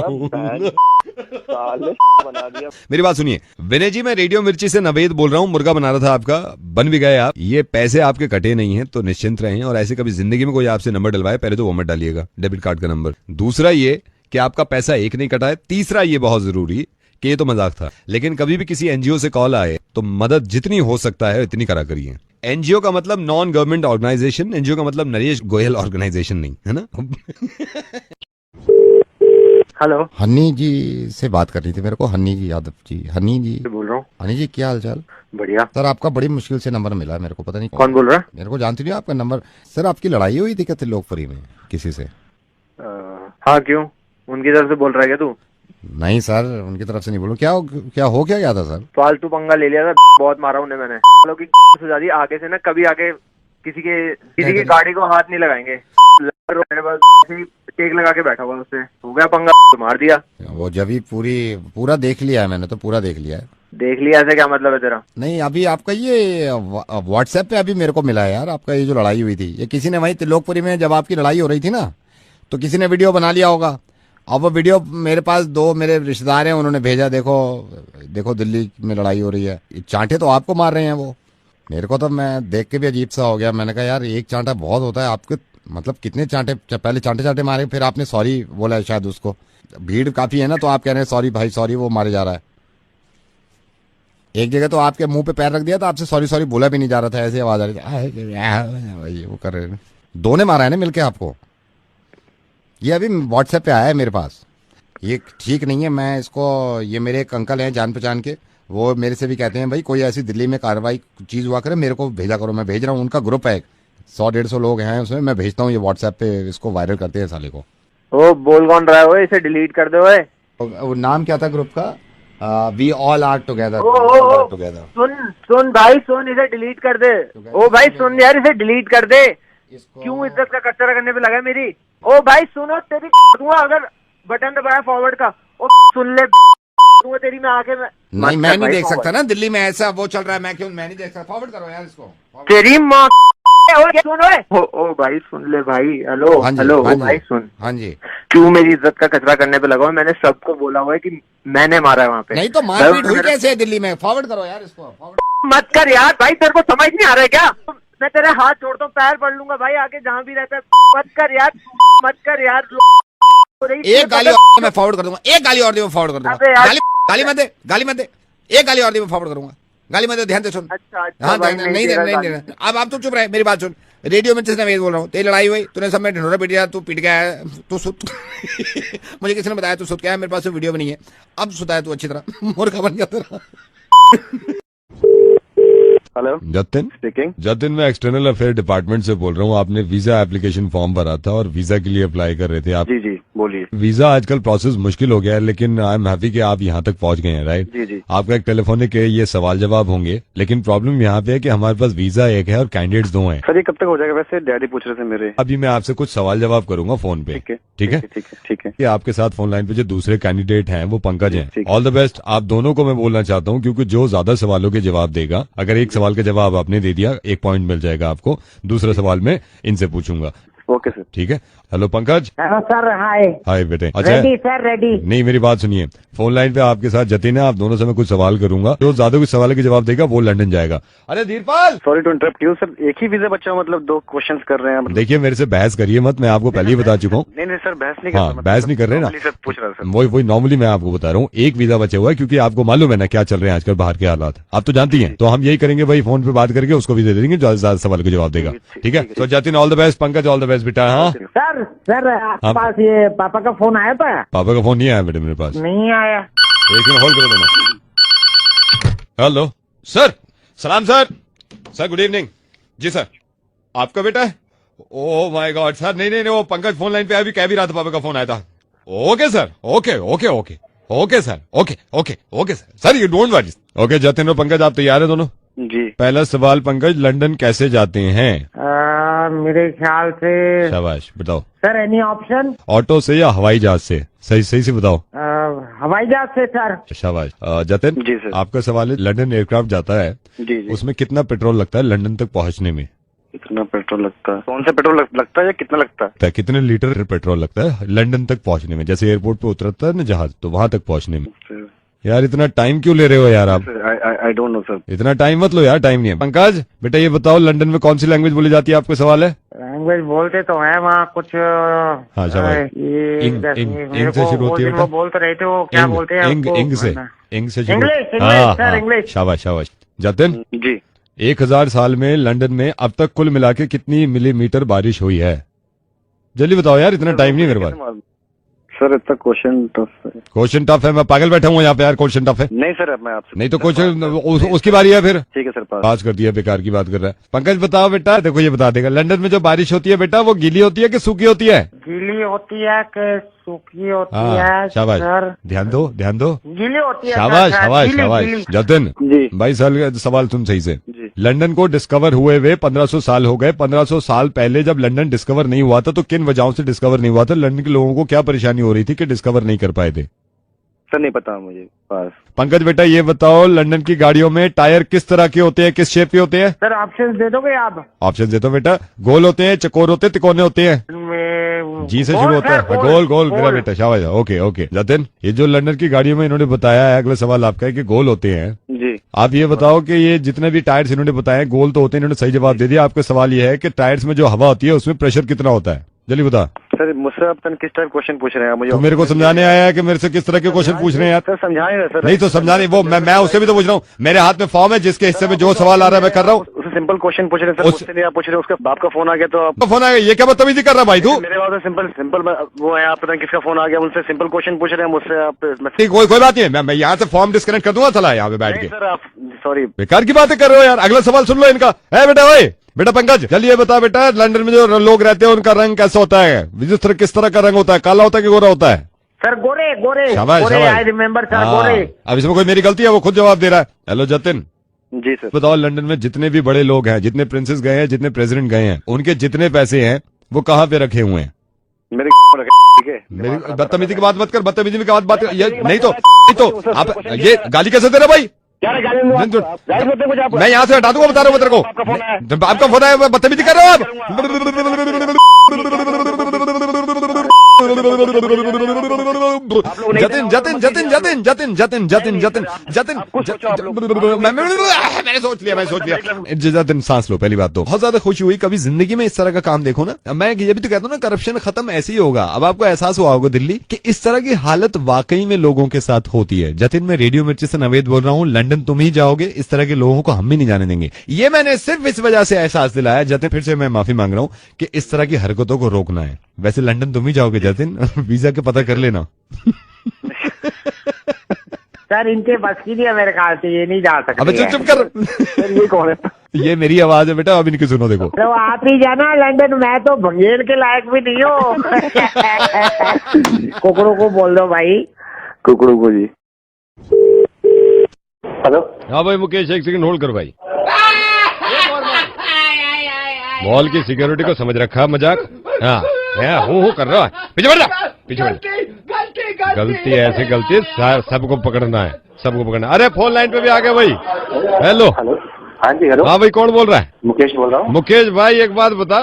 बना दिया। मेरी बात सुनिए विनय जी, मैं रेडियो मिर्ची से नवेद बोल रहा हूँ। मुर्गा बना रहा था आपका, बन भी गए आप। ये पैसे आपके कटे नहीं हैं तो निश्चिंत रहें, और ऐसे कभी जिंदगी में कोई आपसे नंबर डलवाए पहले तो वो मत डालिएगा, डेबिट कार्ड का नंबर। दूसरा ये कि आपका पैसा एक नहीं कटा है। तीसरा ये बहुत जरूरी कि ये तो मजाक था, लेकिन कभी भी किसी एनजीओ से कॉल आए तो मदद जितनी हो सकता है इतनी करा करिए। एनजीओ का मतलब नॉन गवर्नमेंट ऑर्गेनाइजेशन, एनजीओ का मतलब नरेश गोयल ऑर्गेनाइजेशन नहीं, है ना। हेलो, हनी जी से बात करनी थी मेरे को। हनी जी यादव जी। हनी जी बोल रहा हूँ। हनी जी, क्या हाल चाल? बढ़िया सर, आपका बड़ी मुश्किल से नंबर मिला है मेरे को, पता नहीं कौन बोल रहा है। मेरे को जानती नहीं आपका नंबर। सर, आपकी लड़ाई हुई थी क्या त्रिलोकपुरी में किसी से? हाँ, क्यों? उनकी तरफ से बोल रहा है क्या तू? नहीं सर, उनकी तरफ से नहीं बोलो। क्या हो क्या गया था सर? फालतू पंगा ले लिया था, बहुत मारा उन्हें मैंने। लोग की सुझा दी, आगे से ना कभी आगे किसी की गाड़ी को हाथ नहीं लगाएंगे। टेक लगा के बैठा हुआ, उससे हो गया पंगा, मार दिया। वो जब ही पूरा देख लिया है मैंने, तो पूरा देख लिया है। देख लिया ऐसे क्या मतलब है तेरा? नहीं, अभी आपका ये व्हाट्सएप पे अभी मेरे को मिला है यार, आपका ये जो लड़ाई हुई थी, ये किसी ने वहीं त्रिलोकपुरी में जब आपकी लड़ाई हो रही थी ना, तो किसी ने वीडियो बना लिया होगा। अब वो वीडियो मेरे पास 2 मेरे रिश्तेदार हैं, उन्होंने भेजा, देखो दिल्ली में लड़ाई हो रही है, चांटे तो आपको मार रहे हैं वो। मेरे को तो मैं देख के भी अजीब सा हो गया। मैंने कहा यार एक चांटा बहुत होता है, आपके मतलब कितने चांटे, पहले चांटे मारे, फिर आपने सॉरी बोला है शायद उसको। भीड़ काफी है ना, तो आप कह रहे हैं सॉरी भाई सॉरी, वो मारे जा रहा है। एक जगह तो आपके मुंह पे पैर रख दिया था, आपसे सॉरी बोला भी नहीं जा रहा था, ऐसी आवाज आ रही थी, वो कर रहे हैं। 2 ने मारा है ना मिलके आपको। ये अभी व्हाट्सएप पे आया है मेरे पास। ये ठीक नहीं है, मैं इसको, ये मेरे एक अंकल हैं जान पहचान के, वो मेरे से भी कहते हैं भाई कोई ऐसी दिल्ली में कार्रवाई चीज हुआ करे मेरे को भेजा करो। मैं भेज रहा हूँ, उनका ग्रुप है 100-150 लोग हैं उसमें, मैं भेजता हूँ ये व्हाट्सएप पे, इसको वायरल करते हैं साले को। ओ बोल कौन रहा है वो, इसे डिलीट कर दो। वो नाम क्या था ग्रुप का? We all are together. सुन भाई सुन, इसे डिलीट कर दे। ओ भाई सुन यार, इसे डिलीट कर दे। क्यों इज्जत का कचरा करने पे लगा मेरी? ओ भाई सुनो, तेरी दूंगा अगर बटन दबाया फॉरवर्ड का। ओ सुन ले दूंगा तेरी, मैं आके नहीं, मैं नहीं देख सकता ना, दिल्ली में ऐसा वो चल रहा है, मैं नहीं देख सकता। फॉरवर्ड करो यार इसको, तेरी माँ। ओ भाई सुन ले भाई, हेलो हेलो भाई सुन। हाँ जी, क्यों मेरी इज्जत का कचरा करने पे लगा? मैंने सबको बोला हुआ है कि मैंने मारा है वहाँ पे। नहीं तो मारपीट हुई कैसे है दिल्ली में? फॉरवर्ड करो यार इसको। मत कर यार भाई, तेरे को समझ नहीं आ रहा है क्या? मैं तेरे हाथ छोड़ता हूँ, पैर पड़ लूंगा भाई, आके जहाँ भी रहता है। मत कर यार, मत कर यार। एक गाली और मैं फॉरवर्ड कर दूंगा, एक गाली और मैं फॉरवर्ड कर दूंगा। गाली मत दे, एक गाली और मैं फॉरवर्ड करूंगा। गाली मत दे, ध्यान से सुन। हाँ नहीं देना। अब आप तो चुप रहे, मेरी बात सुन। रेडियो में जिसने बोल रहा हूँ, तेरी लड़ाई हुई, तूने सब में ढिंढोरा पीट गया, तू पीट गया है, तू सुत। मुझे किसी ने बताया तू सुत गया है, मेरे पास वीडियो भी नहीं है। अब सुता है तू अच्छी तरह, मूर्ख बन गया तेरा। हेलो जतिन, मैं एक्सटर्नल अफेयर डिपार्टमेंट से बोल रहा हूँ। आपने वीजा एप्लीकेशन फॉर्म भरा था और वीजा के लिए अप्लाई कर रहे थे आप। जी बोलिए। वीजा आजकल प्रोसेस मुश्किल हो गया है, लेकिन आई एम हैप्पी कि आप यहाँ तक पहुँच गए हैं, राइट? जी। आपका एक टेलीफोनिक ये सवाल जवाब होंगे, लेकिन प्रॉब्लम यहाँ पे है कि हमारे पास वीजा एक है और कैंडिडेट्स 2 हैं। सर ये कब तक हो जाएगा? वैसे डैडी पूछ रहे थे मेरे। अभी मैं आपसे कुछ सवाल जवाब करूंगा फोन पे, ठीक है? कि आपके साथ फोन लाइन पे जो दूसरे कैंडिडेट हैं वो पंकज हैं। ऑल द बेस्ट आप दोनों को मैं बोलना चाहता हूँ, क्योंकि जो ज्यादा सवालों के जवाब देगा, अगर एक सवाल का जवाब आपने दे दिया 1 पॉइंट मिल जाएगा आपको। दूसरा सवाल मैं इनसे पूछूंगा। ओके सर, ठीक है। हेलो पंकज। हेलो सर, हाय बेटे। अच्छा रेडी सर, रेडी। नहीं मेरी बात सुनिए, फोन लाइन पे आपके साथ जतिन है, आप दोनों से मैं कुछ सवाल करूंगा, जो ज्यादा कुछ सवाल के जवाब देगा वो लंदन जाएगा। अरे Dhirpal, sorry to interrupt you sir, एक ही वीजा बच्चा मतलब 2 क्वेश्चंस कर रहे हैं। देखिए मेरे से बहस करिए मत, मैं आपको पहले ही बता चुका हूँ। नहीं सर, बहस नहीं हाँ, बहस नहीं कर रहे ना, पूछ रहा सर। वही नॉर्मली मैं आपको बता रहा हूँ, एक वीजा बचा हुआ है, क्योंकि आपको मालूम है ना क्या चल रहे हैं आजकल बाहर के हालात, आप तो जानती हैं। तो हम यही करेंगे भाई, फोन पे बात करके उसको भी दे देंगे जो ज्यादा सवाल का जवाब देगा, ठीक है? तो Jatin all the best, Pankaj all the best बेटा। हाँ सर आपके पास ये पापा का फोन आया था? पापा का फोन नहीं आया बेटे मेरे पास। नहीं आया। एक मिनट होल्ड करो दोनों। हेलो सर, सलाम सर गुड इवनिंग। जी सर, आपका बेटा है? ओह माय गॉड सर, नहीं वो पंकज फोन लाइन पे अभी कह भी रहा था, पापा का फोन आया था। Okay sir, okay sir, okay sir you don't worry. Okay Jatin और पंकज आप तैयार है दोनों? जी। पहला सवाल पंकज, लंदन कैसे जाते हैं? मेरे ख्याल से। शाबाश, बताओ सर। Any option? ऑटो से या हवाई जहाज से? सही से बताओ। हवाई जहाज से सर। शाबाश। जतिन जी सर, आपका सवाल है, लंदन एयरक्राफ्ट जाता है, जी। उसमें कितना पेट्रोल लगता है लंदन तक पहुंचने में? कितना पेट्रोल लगता है? कौन सा पेट्रोल लगता है या कितना लगता है? कितने लीटर पेट्रोल लगता है लंदन तक पहुंचने में? जैसे एयरपोर्ट पे उतरता है ना जहाज, तो वहां तक पहुंचने में। यार इतना टाइम क्यों ले रहे हो यार आप? I don't know sir. इतना टाइम मत लो यार, टाइम नहीं है। पंकज बेटा ये बताओ, लंदन में कौन सी लैंग्वेज बोली जाती है? आपको सवाल है। लैंग्वेज बोलते तो है वहाँ कुछ। हाँ शाबाश, इंग से शुरू होती है बेटा। बोलते रहते हो, क्या बोलते हैं? इंग से शुरू। इंग्लिश। शाबाश। जतिन जी, 1000 साल में लंदन में अब तक कुल मिला के कितनी मिलीमीटर बारिश हुई है? जल्दी बताओ यार, इतना टाइम नहीं मेरे पास। सर इतना क्वेश्चन टफ है, मैं पागल बैठा हूँ यहाँ पे यार, क्वेश्चन टफ है। नहीं सर, अब मैं आपसे नहीं तो क्वेश्चन उसकी बारी है फिर। ठीक है सर, पास कर दिया, बेकार की बात कर रहा है। पंकज बताओ बेटा, देखो ये बता देगा, लंदन में जो बारिश होती है बेटा वो गीली होती है कि सूखी होती है? गीली होती है कि सूखी होती है? शाबाश, ध्यान दो गीली होती है। शाबाश। जतिन जी भाई सवाल तुम सही से। जी। लंदन को डिस्कवर हुए 1500 साल हो गए। 1500 साल पहले जब लंदन डिस्कवर नहीं हुआ था तो किन वजहों से डिस्कवर नहीं हुआ था? लंदन के लोगों को क्या परेशानी हो रही थी कि डिस्कवर नहीं कर पाए थे? सर नहीं पता मुझे पास। पंकज बेटा ये बताओ, लंदन की गाड़ियों में टायर किस तरह के होते हैं, किस शेप के होते हैं? सर ऑप्शन दे दोगे आप? ऑप्शन देता हूं बेटा। गोल होते हैं, चकोर होते हैं, तिकोने होते हैं? जी से शुरू होता है। गोल गोल मेरा बेटा, शाबाश। ओके ओके जतिन, ये जो लंदन की गाड़ियों में इन्होंने बताया है, अगला सवाल आपका है कि गोल होते हैं जी। आप ये बताओ कि ये जितने भी टायर्स इन्होंने बताए गोल तो होते हैं, इन्होंने सही जवाब दे दिया। आपका सवाल ये है कि टायर्स में जो हवा होती है उसमें प्रेशर कितना होता है? जल्दी बता। सर मुझसे आप किस टाइप क्वेश्चन पूछ रहे हैं मुझे? तो मेरे को समझाने आया है कि मेरे से किस तरह के क्वेश्चन पूछ रहे हैं यार? सर समझाएंगे सर। नहीं तो समझाने वो मैं उससे भी तो पूछ रहा हूँ। मेरे हाथ में फॉर्म है जिसके हिस्से में जो सवाल आ रहा है मैं कर रहा हूँ। उससे सिंपल क्वेश्चन पूछ रहे हैं सर, मुझसे नहीं आप पूछ रहे हैं। उसका बाप का फोन आ गया तो आप फोन आ गया, ये क्या बदतमीजी कर रहा है भाई तू? मेरे पास सिंपल वो है, आप पता नहीं किसका फोन आ गया, उनसे सिंपल क्वेश्चन पूछ रहे हैं मुझसे आप। कोई बात नहीं है, मैं यहाँ से फॉर्म डिस्कनेक्ट कर दूंगा चला यहाँ पे बैठ के। सर आप सॉरी बेकार की बातें कर रहे हो यार। अगला सवाल सुन लो इनका। है बेटा ओए बेटा पंकज, चलिए बता बेटा, लंदन में जो लोग रहते हैं उनका रंग कैसा होता है? किस तरह का रंग होता है? काला होता है कि गोरा होता है? सर गोरे गोरे शाबाश गोरे, शाबाश। आई रिमेम्बर सर गोरे। अब इसमें कोई मेरी गलती है? वो खुद जवाब दे रहा है। हेलो जतिन जी सर। बताओ, लंदन में जितने भी बड़े लोग हैं, जितने प्रिंसेस गए हैं, जितने प्रेसिडेंट गए हैं, उनके जितने पैसे हैं वो कहाँ पे रखे हुए हैं? मेरे ठीक है। मेरी बदतमीजी की बात मत कर, बदतमीजी की बात नहीं तो आप ये गाली कैसे दे रहे भाई? मैं यहाँ से हटा दूंगा, बता रहा हूँ तेरे को। आपका फोन है, बदतमीजी कर रहे हो आप। जतिन जतिन जतिन जतिन जतिन जतिन जतिन जतिन जतिन मैंने सोच लिया। जतिन सांस लो। पहली बात तो बहुत ज्यादा खुशी हुई, कभी जिंदगी में इस तरह का काम देखो ना। मैं ये भी तो कहता हूँ ना, करप्शन खत्म ऐसे ही होगा। अब आपको एहसास हुआ होगा दिल्ली कि इस तरह की हालत वाकई में लोगों के साथ होती है। जतिन मैं रेडियो मिर्ची से नवेद बोल रहा हूँ। लंदन तुम ही जाओगे, इस तरह के लोगों को हम भी नहीं जाने देंगे। ये मैंने सिर्फ इस वजह से एहसास दिलाया। जतिन फिर से मैं माफी मांग रहा हूँ कि इस तरह की हरकतों को रोकना है। वैसे लंदन तुम ही जाओगे जतिन, वीजा के पता कर लेना। सर इनके बस की नहीं है मेरे ख्याल से, ये नहीं जा सकते। अबे चुप कर। सर ये कौन है? ये मेरी आवाज है बेटा, अब इनकी सुनो। देखो तो आप ही जाना लंदन, मैं तो भंगेर के लायक भी नहीं हूँ। कुकड़ों को बोल दो भाई। कुकड़ों को जी। हेलो हाँ भाई मुकेश, एक सेकंड होल्ड कर भाई। मॉल की सिक्योरिटी को समझ रखा मजाक। हाँ मैं हूँ कर रहा है। पीछे बढ़ जा, पीछे बढ़ जा। गलती ऐसी गलती सबको पकड़ना है, सबको पकड़ना। अरे फोन लाइन पे भी आ गया भाई। हेलो हाँ जी हेलो। हाँ भाई कौन बोल रहा है? मुकेश बोल रहा हूँ। मुकेश भाई एक बात बता,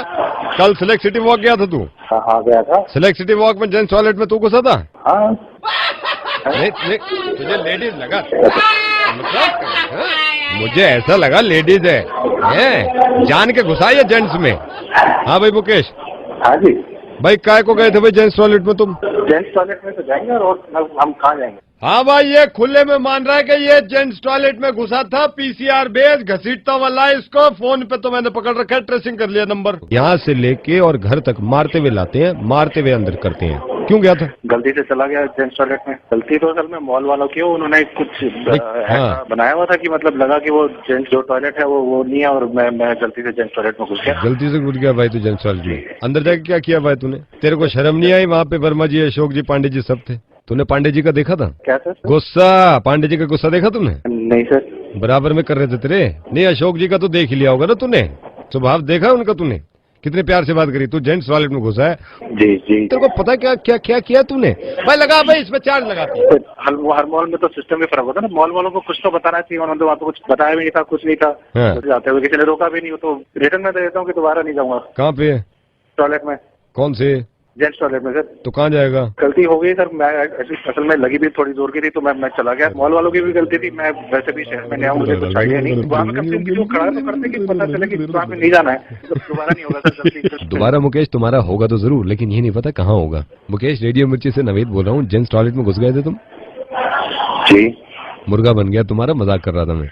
कल सिलेक्ट सिटी वॉक गया था तू? हाँ गया था। सिलेक्ट सिटी वॉक में जेंट्स टॉयलेट में तू घुसा था? हाँ। नहीं तुझे लेडीज लगा? मुझे ऐसा लगा लेडीज है जान के घुसा या जेंट्स में? हाँ भाई मुकेश। हाँ जी भाई काय को गए थे भाई जेंट्स टॉयलेट में तुम? जेंट्स टॉयलेट में तो जाएंगे और हम कहाँ जाएंगे? हाँ भाई ये खुले में मान रहा है कि ये जेंट्स टॉयलेट में घुसा था। पीसीआर बेस घसीटता वाला है इसको। फोन पे तो मैंने पकड़ रखा है, ट्रेसिंग कर लिया नंबर। यहाँ से लेके और घर तक मारते हुए लाते हैं, मारते हुए अंदर करते हैं। क्यों गया था? गलती से चला गया जेंट्स टॉयलेट में। गलती तो असल में मॉल वालों की, उन्होंने कुछ ऐसा बनाया हुआ था कि मतलब लगा कि वो जेंट्स जो टॉयलेट है वो नहीं है, और मैं गलती से जेंट्स टॉयलेट में घुस गया। गलती से घुस गया भाई तू जेंट्स टॉयलेट में? अंदर जाके क्या किया भाई तूने? तेरे को शर्म नहीं आई? वहाँ पे वर्मा जी, अशोक जी, पांडे जी सब थे। तूने पांडे जी का देखा था? क्या सर? गुस्सा, पांडे जी का गुस्सा देखा तुमने? नहीं सर। बराबर में कर रहे थे तेरे। नहीं अशोक जी का तो देख ही लिया होगा ना तूने, स्वभाव देखा उनका तूने? कितने प्यार से बात करी। तू जेंट्स टॉयलेट में घुसा है। जी जी। तेरे को पता क्या क्या क्या किया तूने? भाई लगा भाई इसमें चार्ज लगाती है। हर मॉल में तो सिस्टम में फर्क होता है ना। मॉल वालों को कुछ तो बताना चाहिए, उन्होंने वहाँ पे कुछ बताया भी नहीं था, कुछ नहीं था। जाते हुए किसी ने रोका भी नहीं हो तो रिटर्न में दे देता हूँ कि दोबारा नहीं जाऊंगा। कहाँ पे? टॉयलेट में। कौन से? जेंट्स टॉयलेट में सर। तो कहाँ जाएगा? गलती हो गई सर, मैं असल में लगी भी थोड़ी जोर की थी तो मैं चला गया। मॉल वालों की भी गलती थी, मैं वैसे भी शहर में नया, मुझे कुछ आइडिया नहीं। वहाँ पे कम से कम खड़ा तो करते कि पता चले कि वहाँ पे नहीं जाना है, तो दोबारा नहीं होगा सर। दोबारा मुकेश तुम्हारा होगा तो जरूर, लेकिन ये नहीं पता कहाँ होगा। मुकेश रेडियो मिर्ची से नवेद बोल रहा हूँ। जेंट्स टॉयलेट में घुस गए थे तुम? जी। मुर्गा बन गया तुम्हारा, मजाक कर रहा था मैं।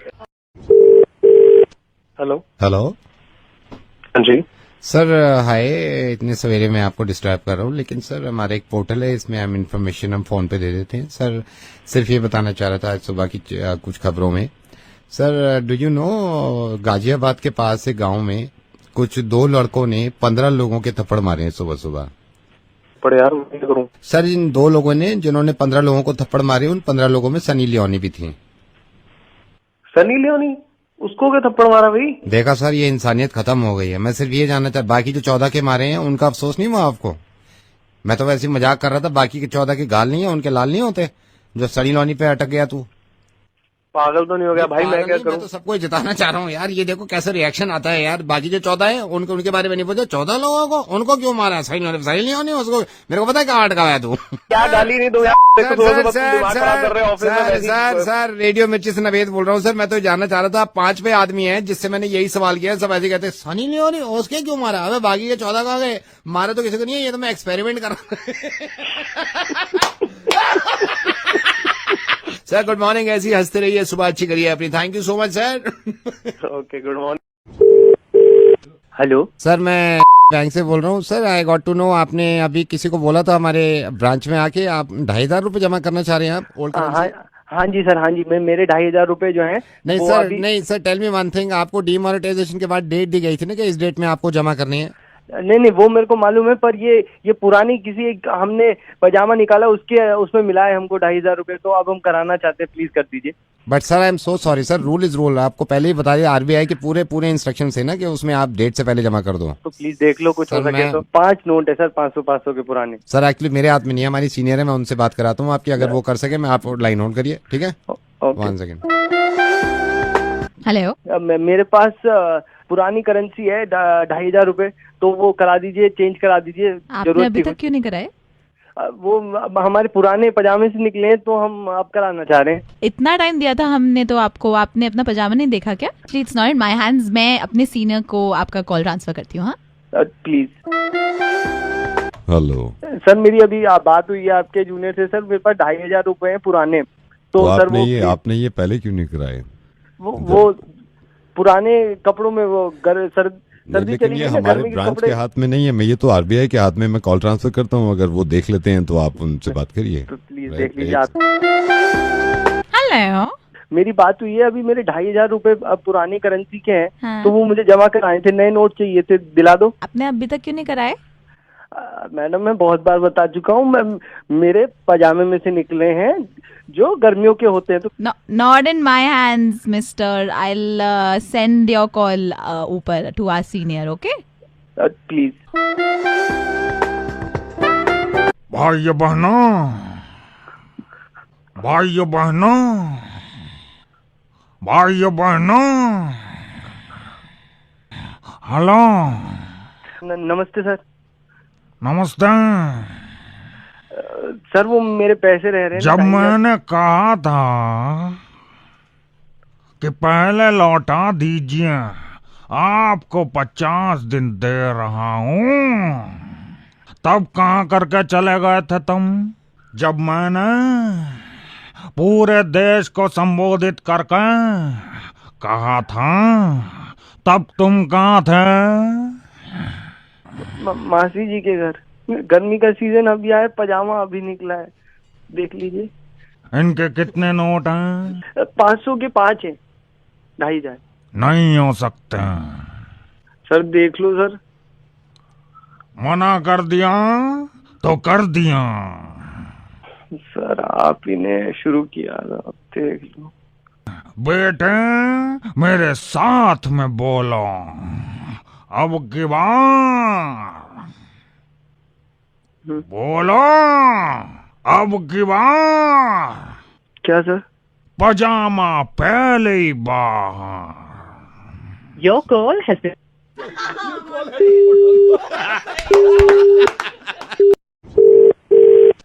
हेलो हेलो हाँ जी सर। हाय, इतने सवेरे मैं आपको डिस्टर्ब कर रहा हूँ, लेकिन सर हमारा एक पोर्टल है, इसमें हम इन्फॉर्मेशन हम फोन पे दे देते हैं। सर सिर्फ ये बताना चाह रहा था आज सुबह की कुछ खबरों में। Sir do you know, Ghaziabad के पास से गांव में कुछ 2 लड़कों ने 15 लोगों के थप्पड़ मारे हैं सुबह सुबह। पर यार मैं करूं? सर इन 2 लोगों ने जिन्होंने 15 लोगों को थप्पड़ मारे, उन 15 लोगों में सनी लियोनी भी थी। सनी लियोनी? उसको क्या थप्पड़ मारा भाई? देखा सर, ये इंसानियत खत्म हो गई है। मैं सिर्फ ये जानना चाहता, बाकी जो 14 के मारे हैं उनका अफसोस नहीं हुआ आपको? मैं तो वैसे ही मजाक कर रहा था। बाकी के 14 के गाल नहीं है, उनके लाल नहीं होते जो सड़ी लौनी पे अटक गया तू? पागल तो नहीं हो गया भाई? मैं क्या करूं? मैं तो सबको जिताना चाह रहा हूँ यार। ये देखो कैसे रिएक्शन आता है यार। बाकी जो 14 है उनके बारे में नहीं पता। 14 लोगों को उनको क्यों मारा? सही नहीं होनी उसको। मेरे को पता है कहाँ अटका है तू। क्या गाली नहीं दो यार। सर रेडियो मिर्ची से नवेद बोल रहा हूँ सर। मैं तो जानना चाह रहा था, 5 पे आदमी है जिससे मैंने यही सवाल किया। सब ऐसे कहते सनी लियोनी उसके क्यों मारा? अबे बाकी के 14 कहाँ गए? मारे तो किसी को नहीं है। ये तो मैं एक्सपेरिमेंट कर रहा हूँ। Sir good morning. ऐसी हंसते रहिए, सुबह अच्छी करिए अपनी। Thank you so much sir. Okay good morning. Hello sir, मैं बैंक से बोल रहा हूँ sir. I got to know, आपने अभी किसी को बोला था हमारे ब्रांच में आके आप 2,500 रुपए जमा करना चाह रहे हैं आप ओल्ड करेंसी? हाँ जी सर, हाँ जी। मेरे 2,500 रुपए जो हैं नहीं sir tell me one thing. आपको डीमोनेटाइजेशन के बाद डेट दी गई थी ना कि इस डेट में आपको जमा करनी है? नहीं वो मेरे को मालूम है, पर ये पुरानी हमने पजामा निकाला उसमें मिला है हमको 2,500 रुपए। तो अब हम कराना चाहते हैं, प्लीज कर दीजिए। But sir I am so sorry sir, rule is rule. आपको पहले ही बता दिया आरबीआई के पूरे इंस्ट्रक्शन है ना कि उसमें आप डेट से पहले जमा कर दो। तो प्लीज देख लो कुछ हो सके तो। 5 नोट है सर, 500 के पुराने। सर एक्चुअली मेरे हाथ में नहीं है, हमारी सीनियर है, मैं उनसे बात कराता हूँ आपकी। अगर वो कर सके मैं आप लाइन होल्ड करिए, ठीक है? 1 सेकेंड। हेलो, मेरे पास पुरानी करेंसी है 2,500 रुपए, तो वो करा दीजिए, चेंज करा दीजिए। आपने अभी तक क्यों नहीं कराए? वो हमारे पुराने पजामे से निकले हैं तो हम अब कराना चाह रहे हैं। इतना टाइम दिया था हमने तो आपको, आपने अपना पजामा नहीं देखा क्या? It's not in my hands. मैं अपने सीनियर को आपका कॉल ट्रांसफर करती हूँ। हाँ प्लीज। हेलो सर, मेरी अभी बात हुई है आपके जूनियर से सर। मेरे पास 2,500 रुपए हैं पुराने। तो सर आपने ये पहले क्यों नहीं कराए? वो पुराने कपड़ों में वो सर्दी लेकिन ये हमारे ब्रांच के हाथ में नहीं है। मैं ये तो आरबीआई के हाथ में मैं कॉल ट्रांसफर करता हूँ। अगर वो देख लेते हैं तो आप उनसे बात करिए। तो प्लीज देख लीजिए आप। हेलो, मेरी बात हुई है अभी। मेरे 2,500 रुपए पुरानी करेंसी के हैं। हाँ। तो वो मुझे जमा कराए थे, नए नोट चाहिए थे, दिला दो। आपने अभी तक क्यों नहीं कराए? मैडम मैं बहुत बार बता चुका हूँ। मेरे पजामे में से निकले हैं जो गर्मियों के होते हैं। तो not in my hands mister. I will send your call ऊपर to our senior. Okay please. भाइयों बहनों, भाइयों बहनों, भाइयों बहनों, हेलो। नमस्ते सर। नमस्ते सर, वो मेरे पैसे रह रहे हैं। जब मैंने कहा था कि पहले लौटा दीजिए, आपको 50 दिन दे रहा हूँ, तब कहाँ करके चले गए थे तुम? जब मैंने पूरे देश को संबोधित करके कहा था, तब तुम कहाँ थे? मासी जी के घर। गर्मी का सीजन अभी आया, पजामा अभी निकला है, देख लीजिए। इनके कितने नोट हैं? 500 के 5 हैं। 2,500 नहीं हो सकते सर, देख लो सर। मना कर दिया तो कर दिया सर। आप ही ने शुरू किया था, अब देख लो। बेटे मेरे साथ में बोलो, अब की बार बोलो, अब की बार। क्या सर? पजामा पहले ही बाहर। Your call has been.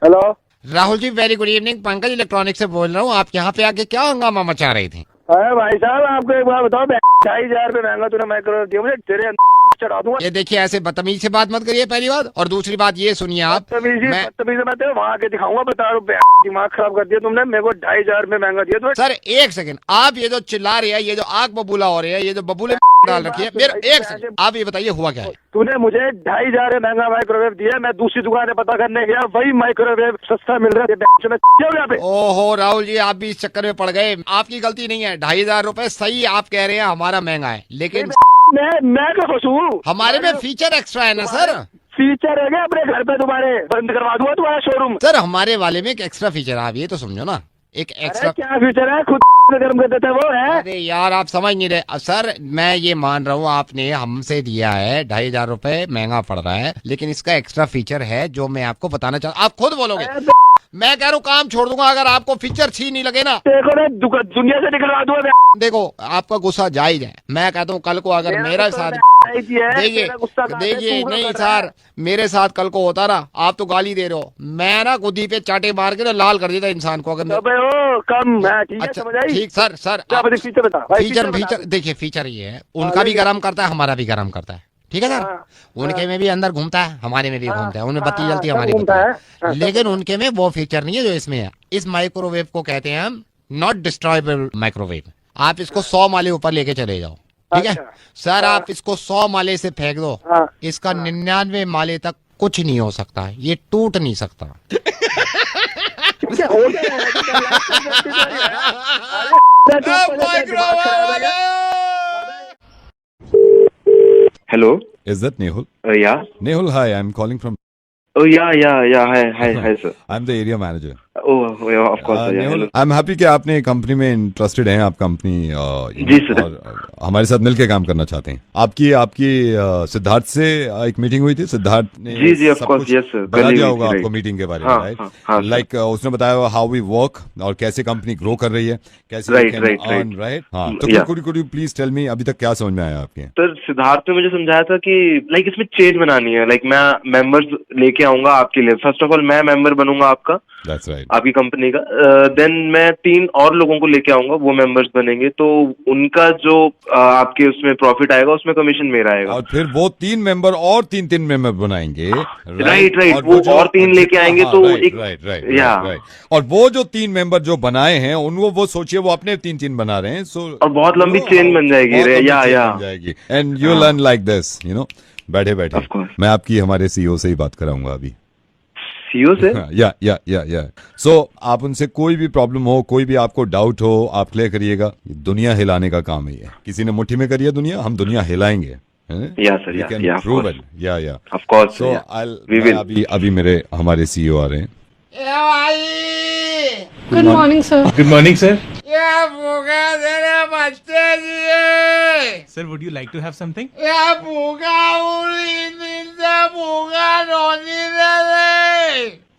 Hello Rahul ji, very good evening. Pankaj electronic से बोल रहा हूँ। आप यहाँ पे आके क्या हंगामा मचा रहे थे? अरे भाई साहब, आपको एक बात बताओ, 2,500 रुपए महंगा तूने माइक्रोवेव दिया मुझे, तेरे चढ़ा दूंगा। ये देखिए, ऐसे बदतमीजी से बात मत करिए, पहली बात। और दूसरी बात ये सुनिए, आप बदतमीजी मैं तेरे वहाँ आके दिखाऊंगा। बता रुपए, दिमाग खराब कर दिया तुमने। मेरे को 2,500 रुपए महंगा दिया तुमने। सर एक सेकंड, आप ये जो चिल्ला रहे हैं, ये जो आग बबूला हो रहे हैं, ये जो बबूले डाल रखी है, मेरे एक सेकंड, आप ये बताइए हुआ क्या है? तूने मुझे 2,500 महंगा माइक्रोवेव दिया। मैं दूसरी दुकान पे पता करने गया, वही माइक्रोवेव सस्ता मिल रहा है। ओहो राहुल जी, आप भी इस चक्कर में पड़ गए। आपकी गलती नहीं है। 2,500 रुपए सही आप कह रहे हैं, हमारा महंगा है, लेकिन मैं क्या फंसू? हमारे में फीचर एक्स्ट्रा है ना सर। फीचर है, अपने घर पे तुम्हारे बंद करवा दूंगा तुम्हारा शोरूम। सर हमारे वाले में एक एक्स्ट्रा फीचर है, आप ये तो समझो ना। एक एक्स्ट्रा क्या फ्यूचर है, खुद गर्म कर देता है वो है। अरे यार आप समझ नहीं रहे सर, मैं ये मान रहा हूँ आपने हमसे दिया है 2,500 रुपए, महंगा पड़ रहा है, लेकिन इसका एक्स्ट्रा फीचर है जो मैं आपको बताना चाहता। आप खुद बोलोगे, मैं कह रहा हूँ काम छोड़ दूंगा अगर आपको फीचर अच्छी नहीं लगे ना। देखो दुनिया से निकलवा दूंगा। देखो आपका गुस्सा जायज है, मैं कहता हूँ कल को अगर मेरा साथ देखिए नहीं सर, मेरे साथ कल को होता ना, आप तो गाली दे रहे हो, मैं ना गुद्दी पे चाटे मार के ना लाल कर देता इंसान को अगर कम। अच्छा ठीक सर फीचर देखिए, फीचर ये है, उनका भी गर्म करता है, हमारा भी गर्म करता है, ठीक है सर। उनके में भी अंदर घूमता है, हमारे में भी घूमता है, उनमें बत्ती जलती है, हमारी बत्ती, लेकिन उनके में वो फीचर नहीं है जो इसमें है। इस माइक्रोवेव को कहते हैं हम नॉट डिस्ट्रॉयबल माइक्रोवेव। आप इसको 100 माले ऊपर लेके चले जाओ, ठीक है सर, आप इसको 100 माले से फेंक दो, इसका 99 माले तक कुछ नहीं हो सकता, ये टूट नहीं सकता। Hello. Is that Nehul? Yeah. Nehul, hi. I'm calling from. Oh yeah. Hi sir. I'm the area manager. Oh yeah, of course. Nehul, I'm happy कि आपने कंपनी में इंटरेस्टेड हैं, आप कंपनी जी सर, और हमारे साथ मिलके काम करना चाहते हैं। आपकी सिद्धार्थ से एक मीटिंग हुई थी, सिद्धार्थ ने जी ऑफ कोर्स, यस सर, बता दिया होगा आपको मीटिंग के बारे में, राइट? लाइक उसने बताया हाउ वी वर्क और कैसे कंपनी ग्रो कर रही है, कैसे राइट। हाँ, तो could you please tell me अभी तक क्या समझ में आया आपके? सर सिद्धार्थ ने मुझे समझाया था कि लाइक इसमें चेंज बनानी है, लाइक मैं मेंबर्स लेके आऊंगा आपके लिए। फर्स्ट ऑफ ऑल मैं मेंबर बनूंगा आपका, That's right. आपकी कंपनी का, देन मैं 3 और लोगों को लेके आऊंगा, वो मेंबर्स बनेंगे, तो उनका जो आपके उसमें प्रॉफिट आएगा उसमें कमीशन मेरा आएगा, और फिर वो 3 मेंबर और 3 मेंबर बनाएंगे, राइट वो और 3 लेके आएंगे, तो एक राइट। और वो जो 3 मेंबर जो बनाए हैं उनको वो सोचिए वो अपने 3 बना रहे हैं, सो और बहुत लंबी चेन बन जाएगी, and you learn like this, you know, बैठे मैं आपकी हमारे सीईओ से ही बात कराऊंगा अभी। सीईओ से? या सो आप उनसे कोई भी प्रॉब्लम हो, कोई भी आपको डाउट हो, आप क्लियर करिएगा। दुनिया हिलाने का काम है ये, किसी ने मुट्ठी में करी है दुनिया, हम दुनिया हिलाएंगे। अभी मेरे हमारे सीईओ आ रहे हैं। Good morning sir. Good morning sir. Sir, would you like to have something?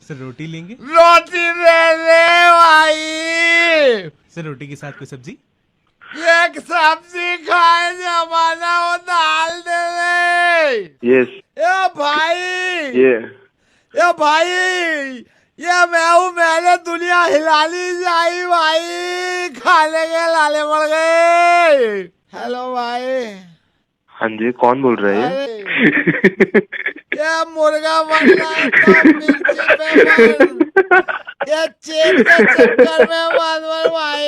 Sir रोटी लेंगे? रोटी ले भाई। सर रोटी के साथ कोई सब्जी? एक सब्जी खाए जमाना हो, दाल दे ले। यस। ये भाई ये मैं हूँ, मैंने दुनिया हिलानी चाहिए भाई, खाने के लाले पड़ गए। हेलो भाई। हाँ जी, कौन बोल रहे हैं? ये मुर्गा बनना है तो मिर्ची पे बन, ये चेन के चक्कर में मत बन भाई।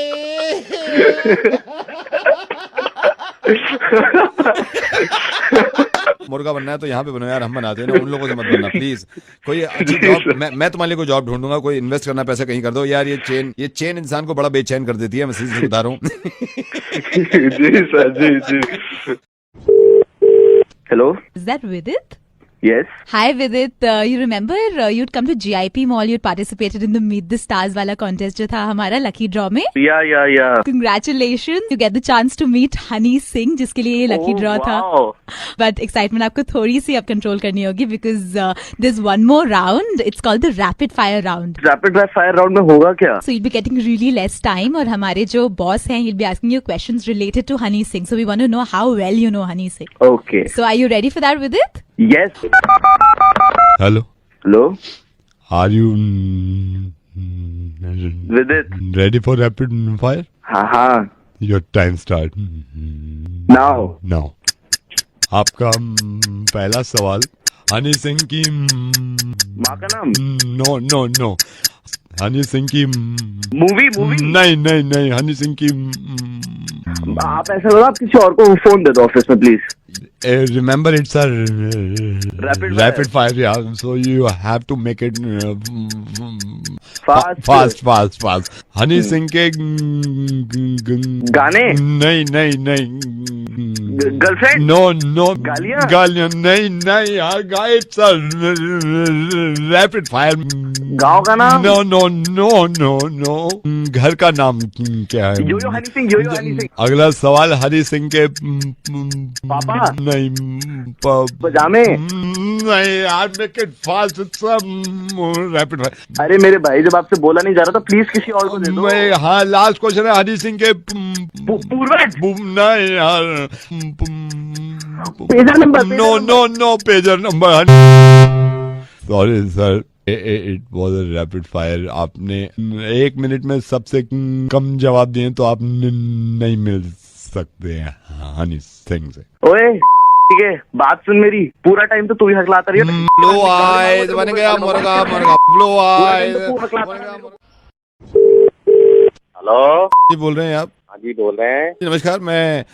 मुर्गा बनना है तो यहाँ पे बनो यार, हम बनाते हैं ना, उन लोगों से मत बनना प्लीज। कोई अच्छी जॉब, मैं तुम्हारे लिए कोई जॉब ढूंढूंगा, कोई इन्वेस्ट करना पैसा कहीं कर दो यार। ये चेन इंसान को बड़ा बेचैन कर देती है, मैं सीधे बता रहा हूँ। जी सर, जी। Hello. Is that Vidit? Yes. Hi Vidit, you remember you'd come to GIP Mall, you'd participated in the Meet the Stars वाला contest जो था हमारा lucky draw में? Yeah. Congratulations, you get the chance to meet Honey Singh जिसके लिए ये lucky draw था। But excitement आपको थोड़ी सी अब control करनी होगी because there's one more round. It's called the rapid fire round. Rapid fire round में होगा क्या? So you'll be getting really less time और हमारे जो boss हैं he'll be asking you questions related to Honey Singh. So we want to know how well you know Honey Singh. Okay. So are you ready for that Vidit? Yes. Hello. Are you Vidit ready for rapid fire? हाँ. Your time start now. आपका पहला सवाल, हनी सिंह की माँ का नाम? No Honey Singh की movie? नहीं हनी सिंह की। आप ऐसा करो, आप किसी और को फोन दे दो ऑफिस में please. remember it's a rapid fire. Yeah, so you have to make it fast. Honey Singh के गाने? नहीं गर्लफ्रेंड? नो गालियां नहीं यार guy it's a rapid fire. गाँव का नाम? नो घर का नाम क्या है? यो हनी सिंह। अगला सवाल हनी सिंह के पापा? नहीं पजामे? नहीं यार make it fast it's a rapid fire. अरे मेरे भाई जब आपसे बोला नहीं जा रहा तो प्लीज किसी और को दे दो। हाँ लास्ट क्वेश्चन है हनी सिंह के पूर्वज? नहीं यार pager number? No pager number. Sorry sir it was a rapid fire. आपने 1 मिनट में सबसे कम जवाब दिए तो आप नहीं मिल सकते हैं हनी सिंह से। ओए ठीक है बात सुन मेरी, पूरा टाइम तो तू ही हकलाता रही है। ब्लू आइज बन गया मुर्गा ब्लू आइज। हेलो जी बोल रहे हैं आप? हाँ जी बोल रहे हैं। नमस्कार, मैं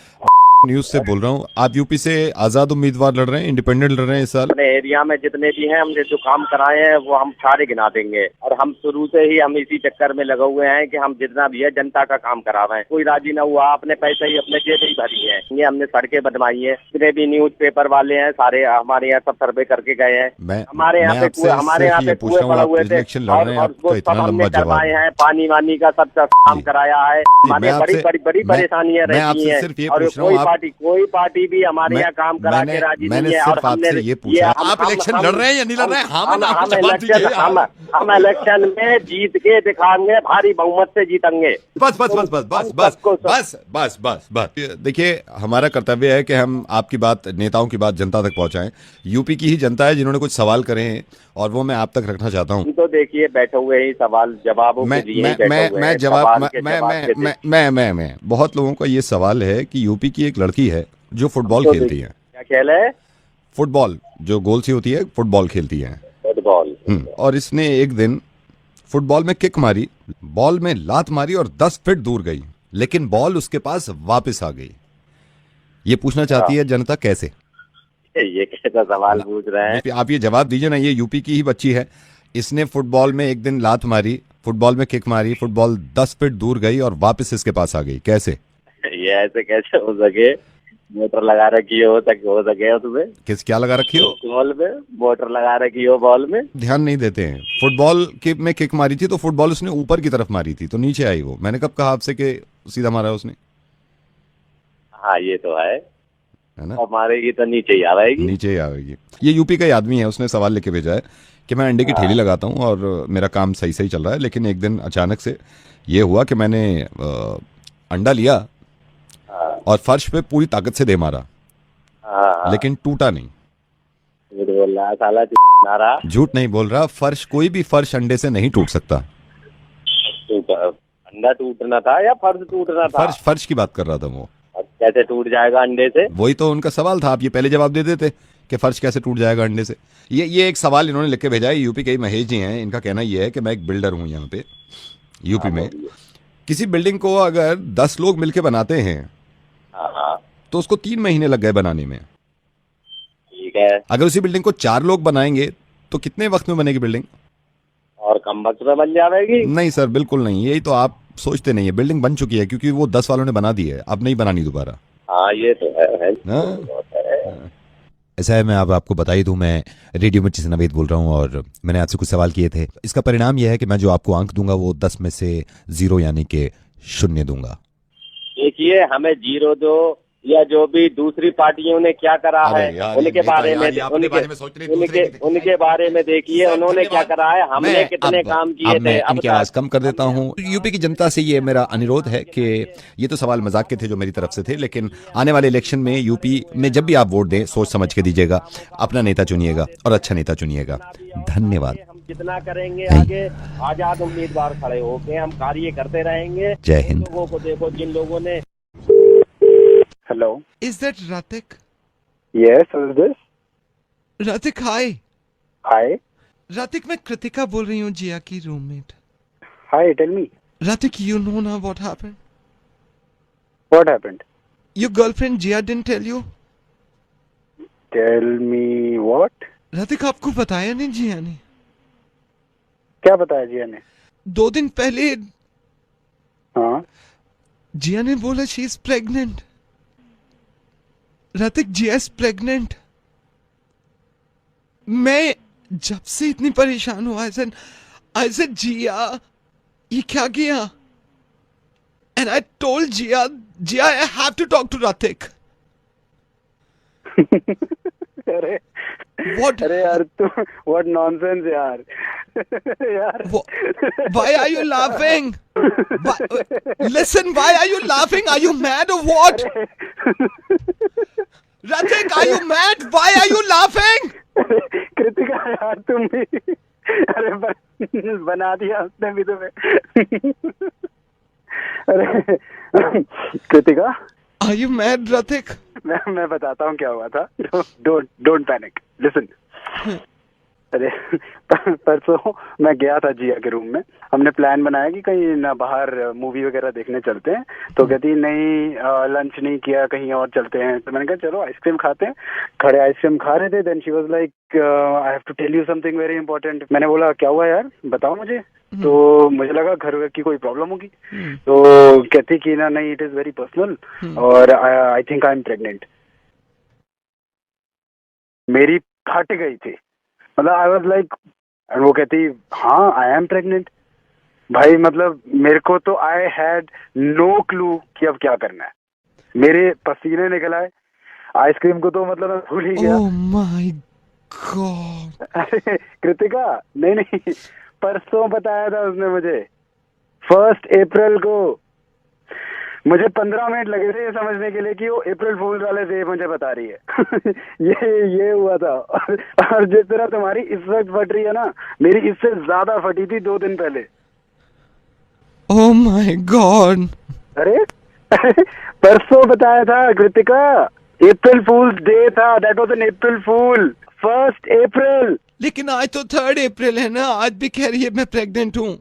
न्यूज से बोल रहा हूँ। आप यूपी से आजाद उम्मीदवार लड़ रहे हैं, इंडिपेंडेंट लड़ रहे हैं इस साल? अपने एरिया में जितने भी हैं हमने जो काम कराए हैं वो हम सारे गिना देंगे, और हम शुरू से ही हम इसी चक्कर में लगे हुए हैं कि हम जितना भी है जनता का काम करा रहे हैं। कोई राजी न हुआ, अपने पैसे ही अपने जेब ही भरी है। ये हमने सड़कें बनवाई है, जितने भी न्यूज पेपर वाले हैं सारे हमारे यहाँ सब सर्वे करके गए हैं। हमारे यहाँ पे कुएं पड़े हुए थे और उसको सब हमने करवाए हैं। पानी वानी का सब काम कराया है। हमारे बड़ी परेशानियां रहती है और कोई पार्टी भी हमारे यहाँ काम करा के राजी नहीं है। और हमने ये पूछा आप इलेक्शन लड़ रहे हैं या नहीं लड़ रहे हैं? हम इलेक्शन में जीत के दिखाएंगे, भारी बहुमत से जीतेंगे। बस। देखिए हमारा कर्तव्य है कि हम आपकी बात, नेताओं की बात जनता तक पहुंचाएं। यूपी की ही जनता है जिन्होंने कुछ सवाल करे हैं और वो मैं आप तक रखना चाहता हूं। तो देखिए बैठे हुए ही सवाल जवाबों के लिए मैं जवाब मैं बहुत लोगों का ये सवाल है कि यूपी की एक लड़की है जो फुटबॉल खेलती है। क्या खेल है? फुटबॉल, जो गोल सी होती है, फुटबॉल खेलती है। फुटबॉल। और इसने एक दिन फुटबॉल में किक मारी, बॉल में लात मारी और 10 फीट दूर गई, लेकिन बॉल उसके पास वापस आ गई। ये पूछना चाहती है जनता कैसे? ये कैसा सवाल पूछ रहे हैं आप? ये जवाब दीजिए ना। ये यूपी की ही बच्ची है, इसने फुटबॉल में एक दिन लात मारी, फुटबॉल में किक मारी, फुटबॉल 10 फीट दूर गई और वापस इसके पास आ गई। कैसे? ये ऐसे कैसे हो सके? मोटर लगा रखी हो सके तुम्हें? क्या लगा रखी हो? बॉल में मोटर लगा रखी हो, बॉल में ध्यान नहीं देते हैं। फुटबॉल में किक मारी थी तो फुटबॉल उसने ऊपर की तरफ मारी थी तो नीचे आई वो। मैंने कब कहा आपसे कि सीधा मारा उसने? हाँ ये तो है ना? मारेगी तो नीचे ही आवेगी। ये यूपी का ही आदमी है, उसने सवाल लेके भेजा है कि मैं अंडे की ठेली लगाता हूँ और मेरा काम सही चल रहा है, लेकिन एक दिन अचानक से ये हुआ कि मैंने अंडा लिया और फर्श पे पूरी ताकत से दे मारा, लेकिन टूटा नहीं। झूठ बोल रहा साला। झूठ नहीं बोल रहा, फर्श, कोई भी फर्श अंडे से नहीं टूट सकता। अंडा टूटना था या फर्श टूटना था? फर्श की बात कर रहा था वो। कैसे टूट जाएगा अंडे से? वही तो उनका सवाल था। आप ये पहले जवाब दे देते कि फर्श कैसे टूट जाएगा अंडे से। ये एक सवाल इन्होंने लिख के भेजा है। यूपी के महेश जी हैं, इनका कहना ये है कि मैं एक बिल्डर हूँ यहाँ पे यूपी में। किसी बिल्डिंग को अगर 10 लोग मिलके बनाते हैं तो उसको 3 महीने लग गए बनाने में। ठीक है। अगर उसी बिल्डिंग को 4 लोग बनाएंगे तो कितने वक्त में बनेगी बिल्डिंग? और कम वक्त में बन जाएगी? नहीं सर, बिल्कुल नहीं। यही तो आप सोचते नहीं है। बिल्डिंग बन चुकी है क्योंकि वो 10 वालों ने बना दी है, अब नहीं बनानी दोबारा। हाँ ये तो है। ऐसा है, मैं आपको बता ही दूं, मैं रेडियो मिर्ची से नवेद बोल रहा हूं और मैंने आपसे कुछ सवाल किए थे। इसका परिणाम यह है कि मैं जो आपको अंक दूंगा वो 10 में से 0 यानी कि 0 दूंगा। देखिए हमें 0 दो या जो भी दूसरी पार्टियों ने क्या करा है उनके बारे में उनके बारे में देखिए उन्होंने क्या करा है, हमने कितने काम किए थे। मैं इनकी आवाज कम कर देता हूँ। यूपी की जनता से ये मेरा अनुरोध है कि ये तो सवाल मजाक के थे जो मेरी तरफ से थे, लेकिन आने वाले इलेक्शन में यूपी में जब भी आप वोट दें सोच समझ के दीजिएगा, अपना नेता चुनिएगा और अच्छा नेता चुनिएगा। धन्यवाद। हम जितना करेंगे आगे आजाद उम्मीदवार खड़े होके हम कार्य करते रहेंगे। जय हिंद। लोगों को देखो जिन लोगों ने। Hello. Is that Ratik? Yes, who is this? Ratik, hi. Hi. Ratik, मैं कृतिका बोल रही हूँ, जिया की roommate. Hi, tell me. Ratik, you know now what happened? What happened? Your girlfriend Jia didn't tell you? Tell me what? Ratik आपको बताया नहीं जिया ने? क्या बताया जिया ने? 2 दिन पहले हाँ जिया ने बोला she is pregnant. Ratik, Jia is pregnant. मैं जब से इतनी परेशान हुआ, आई सेड जिया ये क्या किया? And I told Jia I have to talk to Ratik. अरे अरे यार तू व्हाट नॉनसेंस यार। यार Why are you laughing? Listen, why are you laughing? Are you mad or what? Ratik, are you mad? Why are you laughing? Kritika यार तुम भी, अरे बना दिया उसने भी तुम्हें। अरे Kritika, Are you mad, Ratik? मैं बताता हूँ क्या हुआ था। Don't panic, listen. अरे परसों मैं गया था जिया के रूम में। हमने प्लान बनाया कि कहीं ना बाहर मूवी वगैरह देखने चलते हैं, तो कहती नहीं लंच नहीं किया, कहीं और चलते हैं। तो मैंने कहा चलो आइसक्रीम खाते हैं। खड़े आइसक्रीम खा रहे थे, then she was like I have to tell you something very important. मैंने बोला क्या हुआ यार, बताओ मुझे। तो मुझे लगा घर की कोई प्रॉब्लम होगी। तो कहती कि ना नहीं, इट इज वेरी पर्सनल और I think I am pregnant. मेरी फट गई थी, मतलब आई वाज लाइक, वो कहती हाँ आई एम प्रेग्नेंट। भाई मतलब मेरे को तो आई हैड नो क्लू कि अब क्या करना है। मेरे पसीने निकल आए, आइसक्रीम को तो मतलब मैं भूल ही गया। Oh my God. अरे कृतिका, नहीं परसों बताया था उसने मुझे, 1 अप्रैल को। मुझे 15 मिनट लगे थे ये समझने के लिए कि वो अप्रैल फूल वाले से मुझे बता रही है। ये हुआ था। और जिस तरह तुम्हारी इस वक्त फट रही है ना, मेरी इससे ज्यादा फटी थी 2 दिन पहले। Oh my God. अरे परसों बताया था कृतिका, अप्रैल फूल्स डे था। दैट वाज एन अप्रैल फूल, 1 अप्रैल। लेकिन आज तो 3 अप्रैल है ना, आज भी कह रही है मैं प्रेग्नेंट हूँ।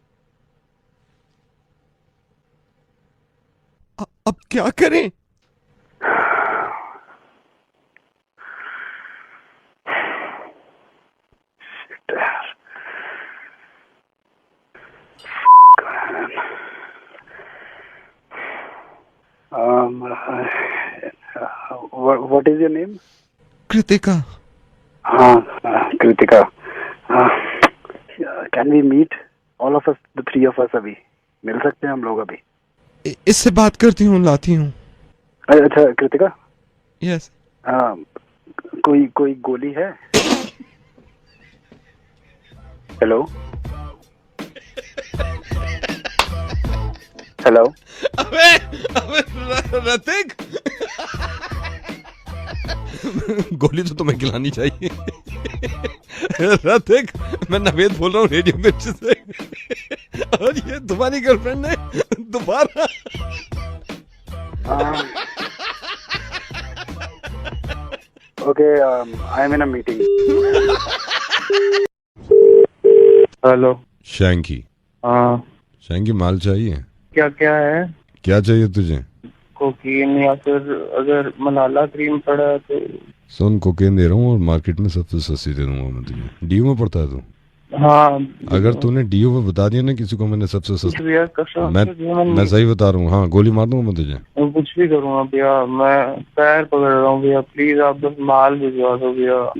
अब क्या करें? What is your name? Kritika. हाँ Kritika. Can we meet all of us, the 3 of us? अभी मिल सकते हैं हम लोग अभी? इससे बात करती हूँ, लाती हूँ। अच्छा कृतिका। यस। कोई गोली है? Hello hello. अबे रतिक, गोली तो तुम्हें खिलानी चाहिए। रतिक, मैं नवेद बोल रहा हूँ रेडियो मिर्च से, और ये तुम्हारी गर्लफ्रेंड ने दोबारा। Okay, I am in a meeting. Hello Shanky. हाँ शैंकी, माल चाहिए? क्या क्या है? क्या चाहिए तुझे? कोकीन या फिर अगर मलाला क्रीम पड़ा है तो। सुन, कोकेन दे रहा हूँ और मार्केट में सबसे सस्ती दे दूंगा मैं तुझे। डीयू में पड़ता है तू? हाँ। अगर तूने डीयू में बता दिया ना किसी को मैंने सबसे सस्ता, मैं सही बता रहा हूँ। हाँ, गोली मार दूंगा मैं तुझे। कुछ भी करूँगा भैया, मैं पैर पकड़ रहा हूँ भैया, प्लीज आप बस माल भिजवा दो भैया।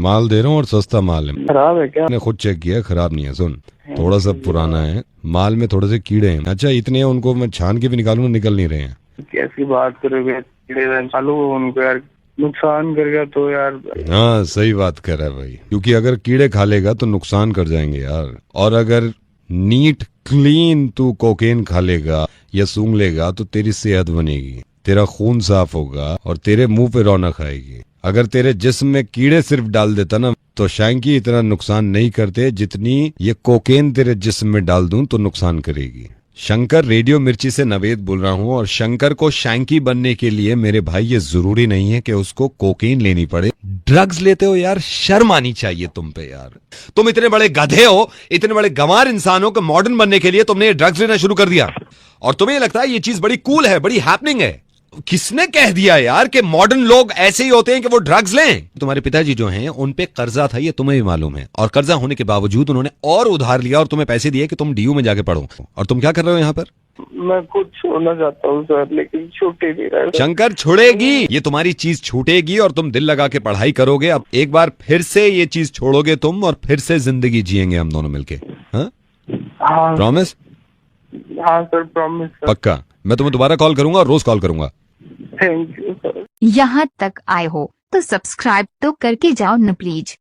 माल दे रहा हूँ और सस्ता माल है। खराब है क्या? मैंने खुद चेक किया, खराब नहीं है। सुन, थोड़ा सा पुराना है, माल में थोड़े से कीड़े हैं। अच्छा इतने हैं, उनको मैं छान के भी निकालूंगा, निकल नहीं रहे हैं। कैसी बात करोगे? उनको यार नुकसान कर गया तो यार। हाँ सही बात कर रहा है भाई, क्योंकि अगर कीड़े खा लेगा तो नुकसान कर जाएंगे यार। और अगर नीट क्लीन तू कोकेन खा लेगा या सूंघ लेगा तो तेरी सेहत बनेगी, तेरा खून साफ होगा और तेरे मुंह पे रौनक आएगी। अगर तेरे जिस्म में कीड़े सिर्फ डाल देता ना तो शैंकी इतना नुकसान नहीं करते जितनी ये कोकेन तेरे जिस्म में डाल दूं तो नुकसान करेगी। शंकर, रेडियो मिर्ची से नवेद बोल रहा हूँ, और शंकर को शैंकी बनने के लिए मेरे भाई ये जरूरी नहीं है कि उसको कोकेन लेनी पड़े। ड्रग्स लेते हो यार, शर्म आनी चाहिए तुम पे यार। तुम इतने बड़े गधे हो, इतने बड़े गंवार इंसान हो कि मॉडर्न बनने के लिए तुमने ये ड्रग्स लेना शुरू कर दिया, और तुम्हें लगता है ये चीज बड़ी कूल है, बड़ी हैपनिंग है। किसने कह दिया यार कि मॉडर्न लोग ऐसे ही होते हैं कि वो ड्रग्स लें? तुम्हारे पिताजी जो हैं उन पे कर्जा था, ये तुम्हें भी मालूम है, और कर्जा होने के बावजूद उन्होंने और उधार लिया और तुम्हें पैसे दिए कि तुम डीयू में जाके पढ़ो। और तुम क्या कर रहे हो यहाँ पर? मैं कुछ छोड़ना चाहता हूँ सर, लेकिन छूट ही नहीं रहा है। शंकर, छुड़ेगी, ये तुम्हारी चीज छूटेगी और तुम दिल लगा के पढ़ाई करोगे। अब एक बार फिर से ये चीज छोड़ोगे तुम और फिर से जिंदगी जिएंगे हम दोनों मिलके। हाँ, प्रॉमिस? हाँ सर, प्रॉमिस सर। पक्का। मैं तुम्हें दोबारा कॉल करूंगा और रोज कॉल करूंगा। Thank you sir. यहाँ तक आए हो तो सब्सक्राइब तो करके जाओ न प्लीज।